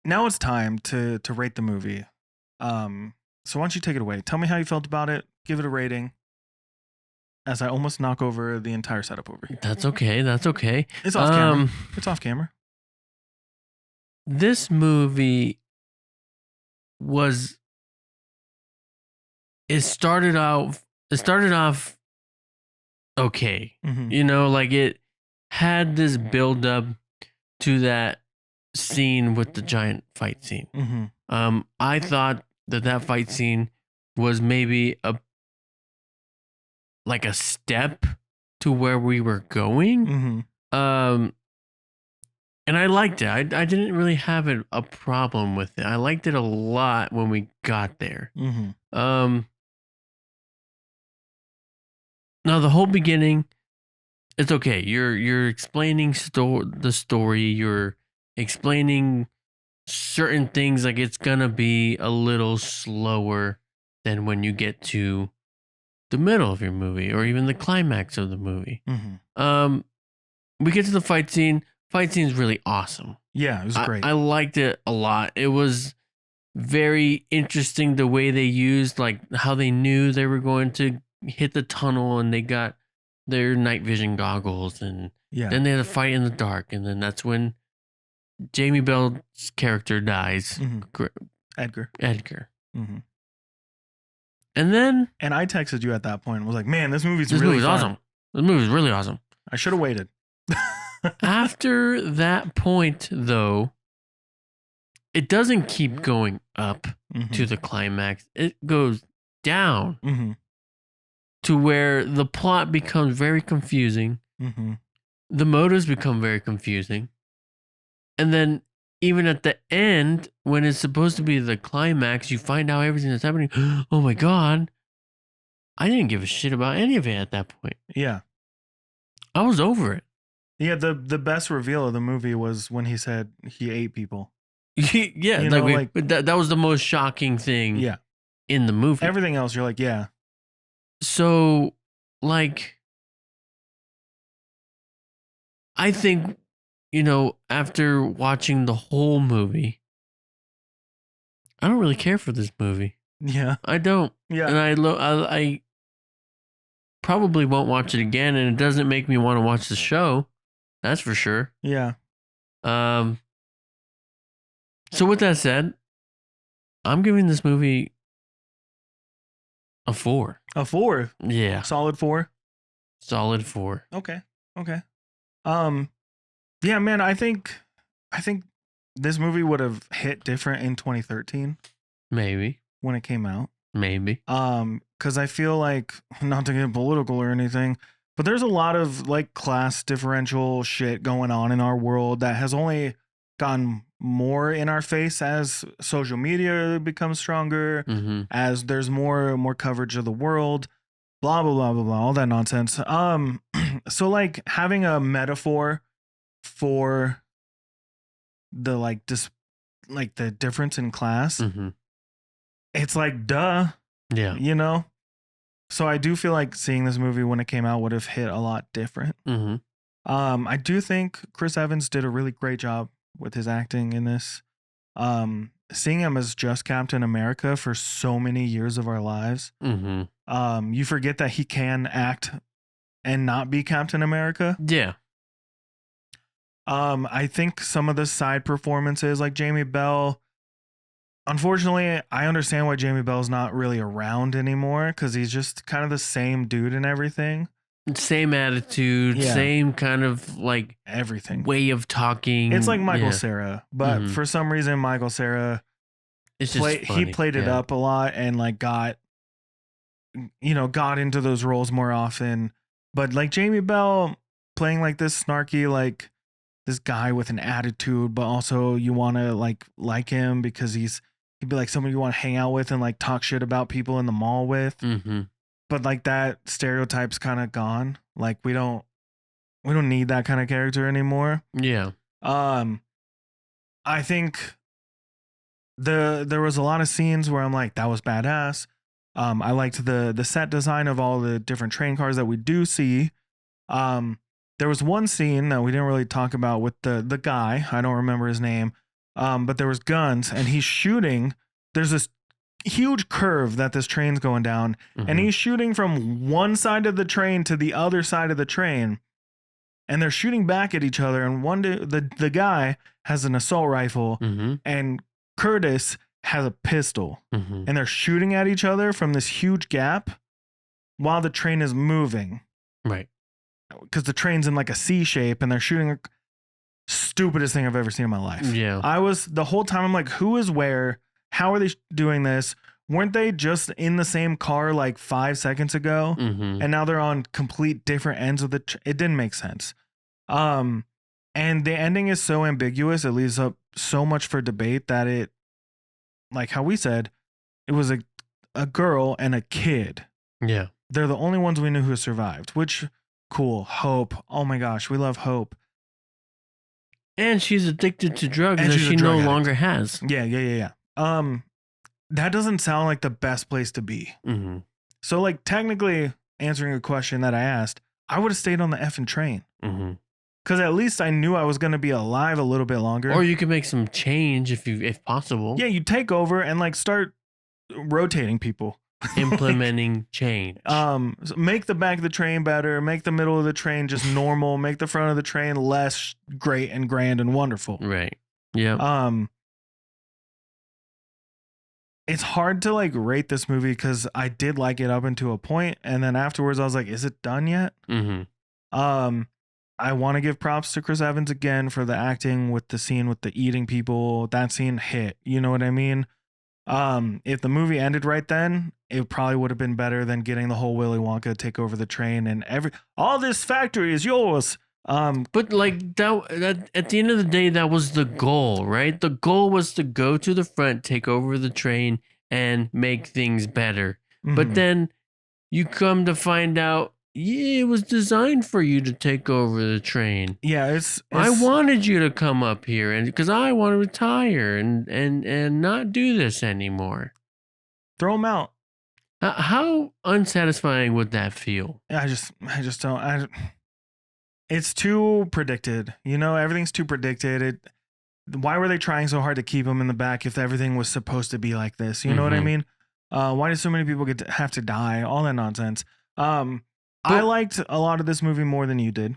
S1: now it's time to rate the movie. So why don't you take it away? Tell me how you felt about it. Give it a rating. As I almost knock over the entire setup over here.
S2: That's okay.
S1: It's off camera. It's off camera.
S2: This movie it started off okay. You know, like it had this build up to that scene with the giant fight scene. I thought that fight scene was maybe a step to where we were going.
S1: Mm-hmm.
S2: And I liked it. I didn't really have a problem with it. I liked it a lot when we got there.
S1: Mm-hmm.
S2: Now the whole beginning, it's okay. You're explaining the story. You're explaining certain things, like it's gonna be a little slower than when you get to the middle of your movie or even the climax of the movie.
S1: Mm-hmm.
S2: We get to the fight scene. Fight scene is really awesome.
S1: Yeah, it was great.
S2: I liked it a lot. It was very interesting the way they used, like how they knew they were going to hit the tunnel and they got their night vision goggles, and then they had a fight in the dark, and then that's when Jamie Bell's character dies.
S1: Mm-hmm. Edgar. Mm-hmm.
S2: And then...
S1: And I texted you at that point and was like, man, this movie's
S2: awesome. This movie's really awesome.
S1: I should have waited.
S2: After that point, though, it doesn't keep going up to the climax. It goes down to where the plot becomes very confusing. The motives become very confusing. And then even at the end, when it's supposed to be the climax, you find out everything that's happening. Oh my God. I didn't give a shit about any of it at that point.
S1: Yeah.
S2: I was over it.
S1: Yeah, the best reveal of the movie was when he said he ate people.
S2: Yeah, that was the most shocking thing in the movie.
S1: Everything else, you're like, yeah.
S2: So, like, I think, after watching the whole movie, I don't really care for this movie.
S1: Yeah.
S2: I don't.
S1: Yeah.
S2: And I probably won't watch it again, and it doesn't make me want to watch the show. That's for sure.
S1: Yeah.
S2: So with that said, I'm giving this movie a 4.
S1: A 4?
S2: Yeah.
S1: Solid 4?
S2: Solid 4.
S1: Okay. Yeah, man, I think this movie would have hit different in 2013.
S2: Maybe.
S1: When it came out.
S2: Maybe.
S1: Because I feel like, not to get political or anything, but there's a lot of like class differential shit going on in our world that has only gotten more in our face as social media becomes stronger, as there's more coverage of the world, blah blah blah blah blah, all that nonsense. So like having a metaphor for the the difference in class, it's like duh.
S2: Yeah.
S1: So I do feel like seeing this movie when it came out would have hit a lot different. I do think Chris Evans did a really great job with his acting in this. Seeing him as just Captain America for so many years of our lives, you forget that he can act and not be Captain America.
S2: Yeah.
S1: I think some of the side performances, like Jamie Bell, unfortunately, I understand why Jamie Bell's not really around anymore, because he's just kind of the same dude and everything.
S2: Same attitude, same kind of like
S1: everything
S2: way of talking.
S1: It's like Michael Cera, but for some reason Michael Cera, he played it up a lot and like got into those roles more often. But like Jamie Bell playing like this snarky, like this guy with an attitude, but also you want to like him because he'd be like somebody you want to hang out with and like talk shit about people in the mall with. But like that stereotype's kind of gone. Like we don't need that kind of character anymore.
S2: Yeah.
S1: I think there was a lot of scenes where I'm like, that was badass. I liked the set design of all the different train cars that we do see. There was one scene that we didn't really talk about with the guy. I don't remember his name. But there was guns and he's shooting. There's this huge curve that this train's going down, and he's shooting from one side of the train to the other side of the train, and they're shooting back at each other. And the guy has an assault rifle, and Curtis has a pistol, and they're shooting at each other from this huge gap while the train is moving.
S2: Right.
S1: Because the train's in like a C shape, and they're shooting. Stupidest thing I've ever seen in my life.
S2: Yeah.
S1: The whole time I'm like, who is where? How are they doing this? weren't they just in the same car like 5 seconds ago?
S2: Mm-hmm.
S1: And now they're on complete different ends of it didn't make sense. And the ending is so ambiguous. It leaves up so much for debate that it, like how we said, it was a girl and a kid.
S2: Yeah.
S1: They're the only ones we knew who survived, which cool. Hope. Oh my gosh. We love Hope.
S2: And she's addicted to drugs
S1: And
S2: that
S1: she's a
S2: she
S1: drug
S2: no
S1: addict.
S2: longer has.
S1: Yeah. That doesn't sound like the best place to be.
S2: Mm-hmm.
S1: So like technically answering a question that I asked, I would have stayed on the effing train.
S2: Mm-hmm.
S1: Because at least I knew I was going to be alive a little bit longer.
S2: Or you can make some change if possible.
S1: Yeah, you take over and like start rotating people.
S2: Implementing change.
S1: So make the back of the train better, make the middle of the train just normal, make the front of the train less great and grand and wonderful.
S2: Right. Yeah.
S1: It's hard to like rate this movie because I did like it up until a point, and then afterwards I was like, is it done yet?
S2: Mm-hmm.
S1: I want to give props to Chris Evans again for the acting with the scene with the eating people. That scene hit. You know what I mean? If the movie ended right then, it probably would have been better than getting the whole Willy Wonka take over the train and all this factory is yours.
S2: But like that at the end of the day, that was the goal, right? The goal was to go to the front, take over the train, and make things better.
S1: Mm-hmm.
S2: But then you come to find out, yeah, it was designed for you to take over the train.
S1: Yeah, it's
S2: I wanted you to come up here, and because I want to retire and not do this anymore.
S1: Throw them out.
S2: How unsatisfying would that feel?
S1: I just don't. It's too predicted. You know, everything's too predicted. Why were they trying so hard to keep him in the back if everything was supposed to be like this? You know what I mean? Why did so many people have to die? All that nonsense. I liked a lot of this movie more than you did.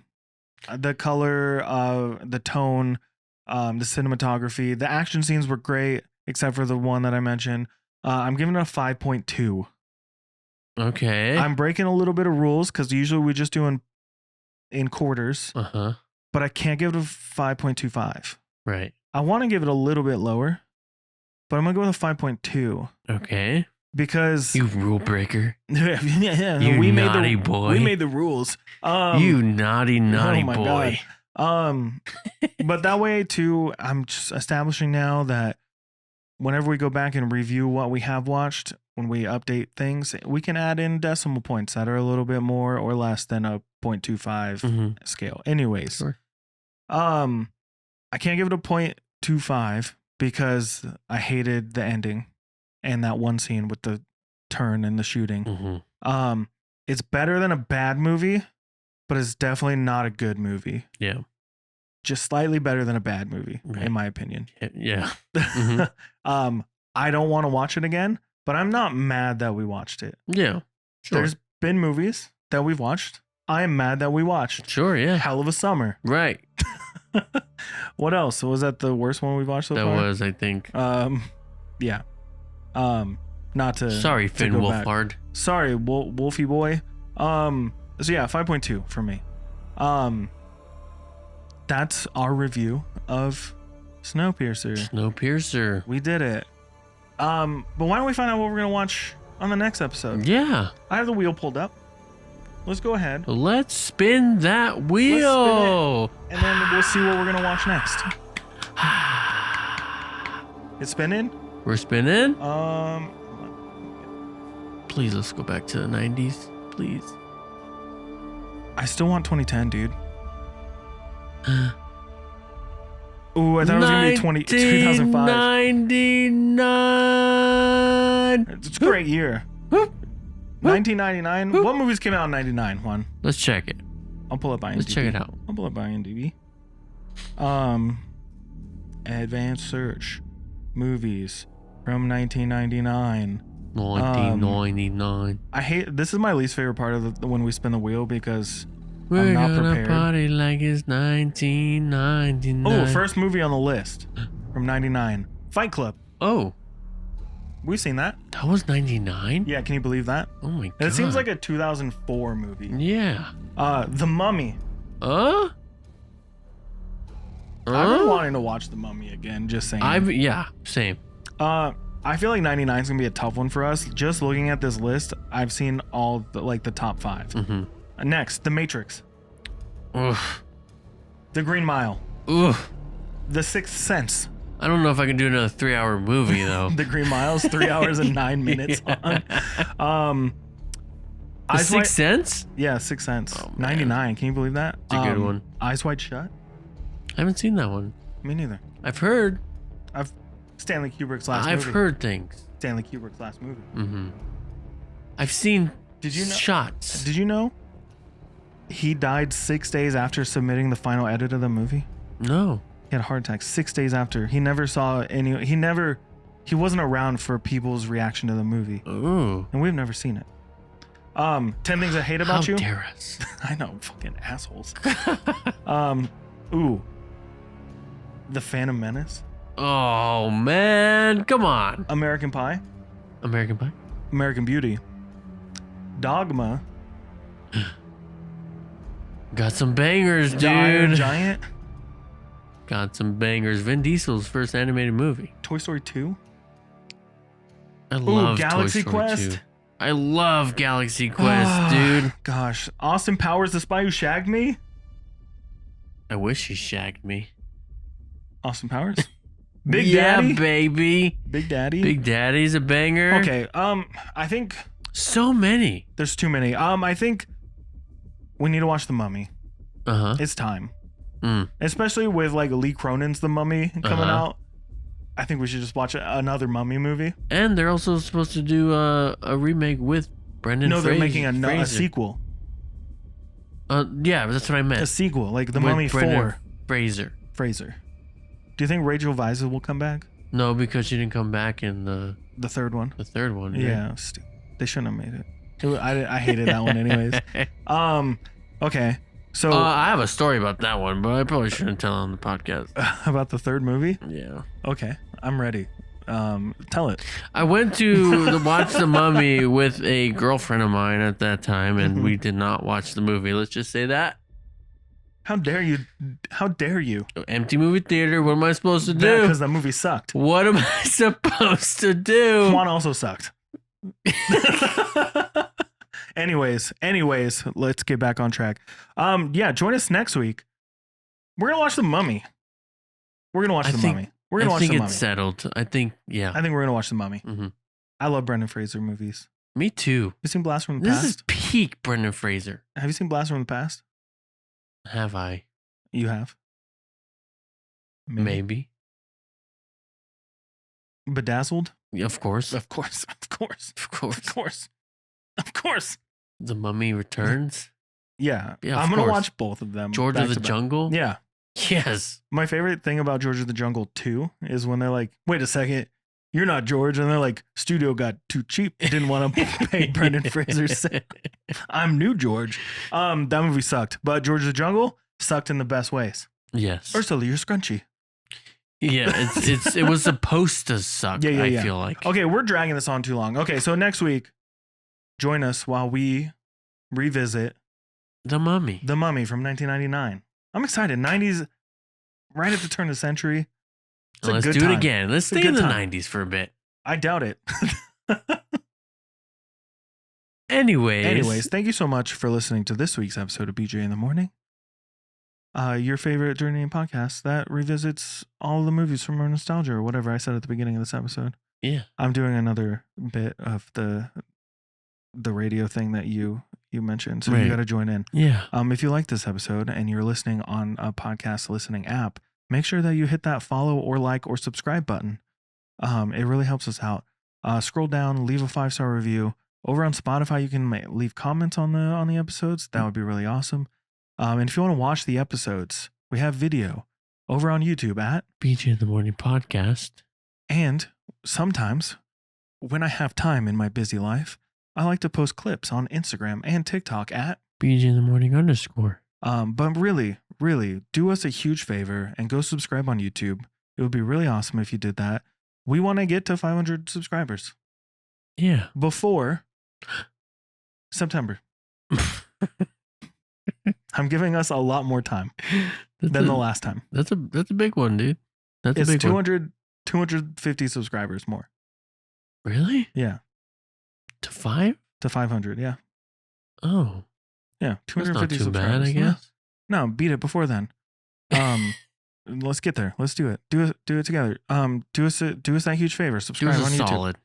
S1: The color, the tone, the cinematography, the action scenes were great, except for the one that I mentioned. I'm giving it a 5.2.
S2: Okay.
S1: I'm breaking a little bit of rules because usually we just do in quarters.
S2: Uh-huh.
S1: But I can't give it a 5.25.
S2: Right.
S1: I want to give it a little bit lower, but I'm going to go with a 5.2.
S2: Okay.
S1: Because
S2: you rule breaker.
S1: Yeah,
S2: you naughty boy.
S1: We made the rules.
S2: You naughty
S1: oh my
S2: boy.
S1: God. But that way too, I'm just establishing now that whenever we go back and review what we have watched, when we update things, we can add in decimal points that are a little bit more or less than a 0.25 scale. Anyways,
S2: sure.
S1: I can't give it a 0.25 because I hated the ending and that one scene with the turn and the shooting. It's better than a bad movie, but it's definitely not a good movie.
S2: Yeah.
S1: Just slightly better than a bad movie, in my opinion.
S2: Yeah.
S1: I don't want to watch it again, but I'm not mad that we watched it.
S2: Yeah. Sure.
S1: There's been movies that we've watched. I am mad that we watched.
S2: Sure, yeah.
S1: Hell of a Summer.
S2: Right.
S1: What else? Was that the worst one we've watched so far?
S2: That was, I think.
S1: Yeah. Not to.
S2: Sorry, Finn Wolfhard.
S1: Sorry, Wolfie boy. So yeah, 5.2 for me. That's our review of Snowpiercer.
S2: Snowpiercer.
S1: We did it. But why don't we find out what we're gonna watch on the next episode?
S2: Yeah.
S1: I have the wheel pulled up. Let's go ahead.
S2: Let's spin that wheel.
S1: Spin it, and then we'll see what we're gonna watch next. It's spinning.
S2: We're spinning.
S1: Um.
S2: Please, let's go back to the 90s. Please.
S1: I still want 2010, dude. Ooh, I thought it was gonna be 2005.
S2: 1999.
S1: It's a great year. 1999. What movies came out in 99, Juan?
S2: Let's check it.
S1: I'll pull up IMDb.
S2: Let's check it out.
S1: I'll pull up IMDb. Advanced search. Movies from 1999.
S2: 1999.
S1: I hate. This is my least favorite part of when we spin the wheel because
S2: We're
S1: I'm not
S2: gonna
S1: prepared.
S2: party like it's 1999.
S1: Oh, first movie on the list from 99. Fight Club.
S2: Oh.
S1: We've seen that.
S2: That was 99?
S1: Yeah, can you believe that?
S2: Oh my god.
S1: And it seems like a 2004 movie.
S2: Yeah.
S1: The Mummy. I've been wanting to watch The Mummy again, just saying.
S2: Yeah, same.
S1: I feel like 99 is gonna be a tough one for us. Just looking at this list, I've seen all the top 5.
S2: Mm-hmm.
S1: Next, The Matrix.
S2: Oof.
S1: The Green Mile.
S2: Oof.
S1: The Sixth Sense.
S2: I don't know if I can do another 3-hour movie though.
S1: The Green Mile's 3 hours and 9 minutes long.
S2: The Sixth Sense?
S1: Yeah, Sixth Sense.
S2: Oh,
S1: 99. Can you believe that?
S2: It's a good one.
S1: Eyes Wide Shut.
S2: I haven't seen that one.
S1: Me neither.
S2: I've heard.
S1: Stanley Kubrick's last movie.
S2: I've heard things.
S1: Stanley Kubrick's last movie.
S2: Mm-hmm. I've seen
S1: Did you know,
S2: shots.
S1: Did you know he died 6 days after submitting the final edit of the movie?
S2: No.
S1: He had a heart attack 6 days after. He never saw any. He wasn't around for people's reaction to the movie.
S2: Ooh.
S1: And we've never seen it. 10 Things I Hate About You.
S2: How dare us?
S1: I know, fucking assholes. The Phantom Menace.
S2: Oh man, come on.
S1: American Pie.
S2: American Pie.
S1: American Beauty. Dogma.
S2: Got some bangers,
S1: The Iron
S2: dude.
S1: Giant.
S2: Got some bangers. Vin Diesel's first animated movie.
S1: Toy Story 2.
S2: I love
S1: Galaxy
S2: Toy Story
S1: Quest.
S2: 2. I love Galaxy Quest, dude.
S1: Gosh. Austin Powers, The Spy Who Shagged Me.
S2: I wish he shagged me.
S1: Austin Powers. Big
S2: yeah,
S1: Daddy.
S2: baby.
S1: Big Daddy.
S2: Big Daddy's a banger.
S1: Okay. I think
S2: So many.
S1: there's too many. I think we need to watch The Mummy.
S2: Uh-huh.
S1: It's time.
S2: Mm.
S1: Especially with like Lee Cronin's The Mummy coming
S2: Uh-huh.
S1: out. I think we should just watch another Mummy movie.
S2: And they're also supposed to do a remake with Brendan
S1: No, they're
S2: Fraser.
S1: making a sequel.
S2: Yeah, that's what I meant.
S1: A sequel, like The
S2: With
S1: Mummy
S2: Brendan
S1: 4. Fraser. Do you think Rachel Weisz will come back?
S2: No, because she didn't come back in the
S1: third one.
S2: third one.
S1: Yeah, they shouldn't have made it. I hated that one anyways. Okay. So
S2: I have a story about that one, but I probably shouldn't tell it on the podcast.
S1: about the third movie?
S2: Yeah.
S1: Okay, I'm ready. Tell it.
S2: I went to watch The Mummy with a girlfriend of mine at that time, and we did not watch the movie. Let's just say that.
S1: How dare you? How dare you?
S2: Empty movie theater. What am I supposed to do?
S1: Because that movie sucked.
S2: What am I supposed to do?
S1: Juan also sucked. Anyways, let's get back on track. Yeah, join us next week. We're gonna watch The Mummy. We're gonna watch The Mummy. We're gonna watch The Mummy.
S2: I think it's settled. I think, yeah.
S1: I think we're gonna watch The Mummy.
S2: Mm-hmm.
S1: I love Brendan Fraser movies.
S2: Me too.
S1: Have you seen Blast from the
S2: This
S1: Past?
S2: is peak Brendan Fraser.
S1: Have you seen Blast from the Past?
S2: Have I?
S1: You have.
S2: Maybe.
S1: Bedazzled?
S2: Yeah, of course.
S1: Of course. Of course.
S2: Of course.
S1: Of course. Of course.
S2: The Mummy Returns.
S1: Yeah.
S2: Yeah,
S1: I'm
S2: of
S1: going to
S2: course.
S1: watch both of them.
S2: George
S1: back
S2: of the
S1: to back.
S2: Jungle.
S1: Yeah.
S2: Yes.
S1: My favorite thing about George of the Jungle 2 is when they're like, wait a second, you're not George. And they're like, studio got too cheap. Didn't want to pay Brendan Fraser. I'm new George. That movie sucked. But George of the Jungle sucked in the best ways.
S2: Yes.
S1: Ursula, you're scrunchy.
S2: Yeah, it was supposed to suck,
S1: Yeah.
S2: I feel like.
S1: Okay, we're dragging this on too long. Okay, so next week, join us while we revisit
S2: The Mummy.
S1: The Mummy from 1999. I'm excited. 90s, right at the turn of the century. It's
S2: Let's
S1: a good
S2: do
S1: time.
S2: it again. Let's
S1: It's a
S2: stay in
S1: good
S2: the
S1: time.
S2: 90s for a bit.
S1: I doubt it.
S2: Anyways,
S1: thank you so much for listening to this week's episode of BJ in the Morning. Your favorite journey podcast that revisits all the movies from our nostalgia or whatever I said at the beginning of this episode.
S2: Yeah.
S1: I'm doing another bit of the radio thing that you mentioned, so
S2: Right.
S1: you got to join in.
S2: Yeah.
S1: If you like this episode and you're listening on a podcast listening app, make sure that you hit that follow or like or subscribe button. It really helps us out. Scroll down, leave a 5-star review. Over on Spotify, you can leave comments on the episodes. That would be really awesome. And if you want to watch the episodes, we have video over on YouTube at
S2: BJ in the Morning Podcast.
S1: And sometimes when I have time in my busy life, I like to post clips on Instagram and TikTok at
S2: BJ in the Morning _.
S1: But really, really do us a huge favor and go subscribe on YouTube. It would be really awesome if you did that. We want to get to 500 subscribers
S2: Yeah.
S1: before September. I'm giving us a lot more time than the last time.
S2: That's a big one, dude. That's
S1: It's
S2: a big
S1: 250 subscribers more.
S2: Really?
S1: Yeah.
S2: To 5?
S1: To 500. Yeah.
S2: Oh.
S1: Yeah. 250
S2: That's not too
S1: subscribers.
S2: bad, I guess.
S1: No, beat it before then. Let's get there. Let's do it. Do it together. Do us that huge favor.
S2: Do
S1: Subscribe
S2: us
S1: on
S2: a
S1: YouTube.
S2: solid.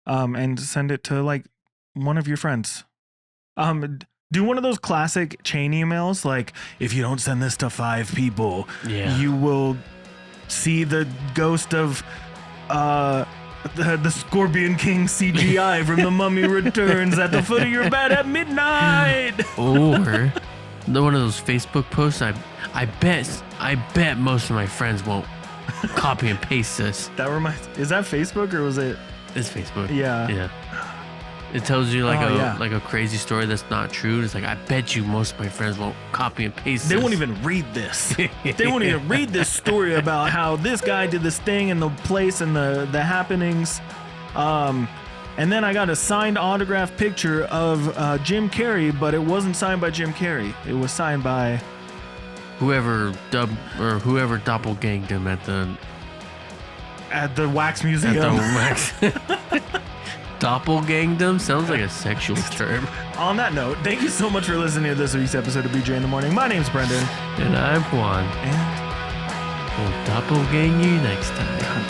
S1: And send it to like one of your friends. Do one of those classic chain emails, like if you don't send this to 5 people, you will see the ghost of the Scorpion King CGI from The Mummy Returns at the foot of your bed at midnight.
S2: Or one of those Facebook posts. I bet most of my friends won't copy and paste this.
S1: Is that Facebook or was it?
S2: It's Facebook.
S1: Yeah.
S2: Yeah. It tells you like a crazy story that's not true. It's like, I bet you most of my friends won't copy and paste
S1: They
S2: this.
S1: won't even read this. They won't even read this story about how this guy did this thing and the place and the happenings. And then I got a signed autographed picture of Jim Carrey, but it wasn't signed by Jim Carrey. It was signed by
S2: whoever doppelganged him at the
S1: Wax Museum.
S2: At the wax. Doppelganged him sounds like a sexual term.
S1: On that note, thank you so much for listening to this week's episode of BJ in the Morning. My name's Brendan.
S2: And I'm Juan.
S1: And
S2: we'll doppelgang you next time.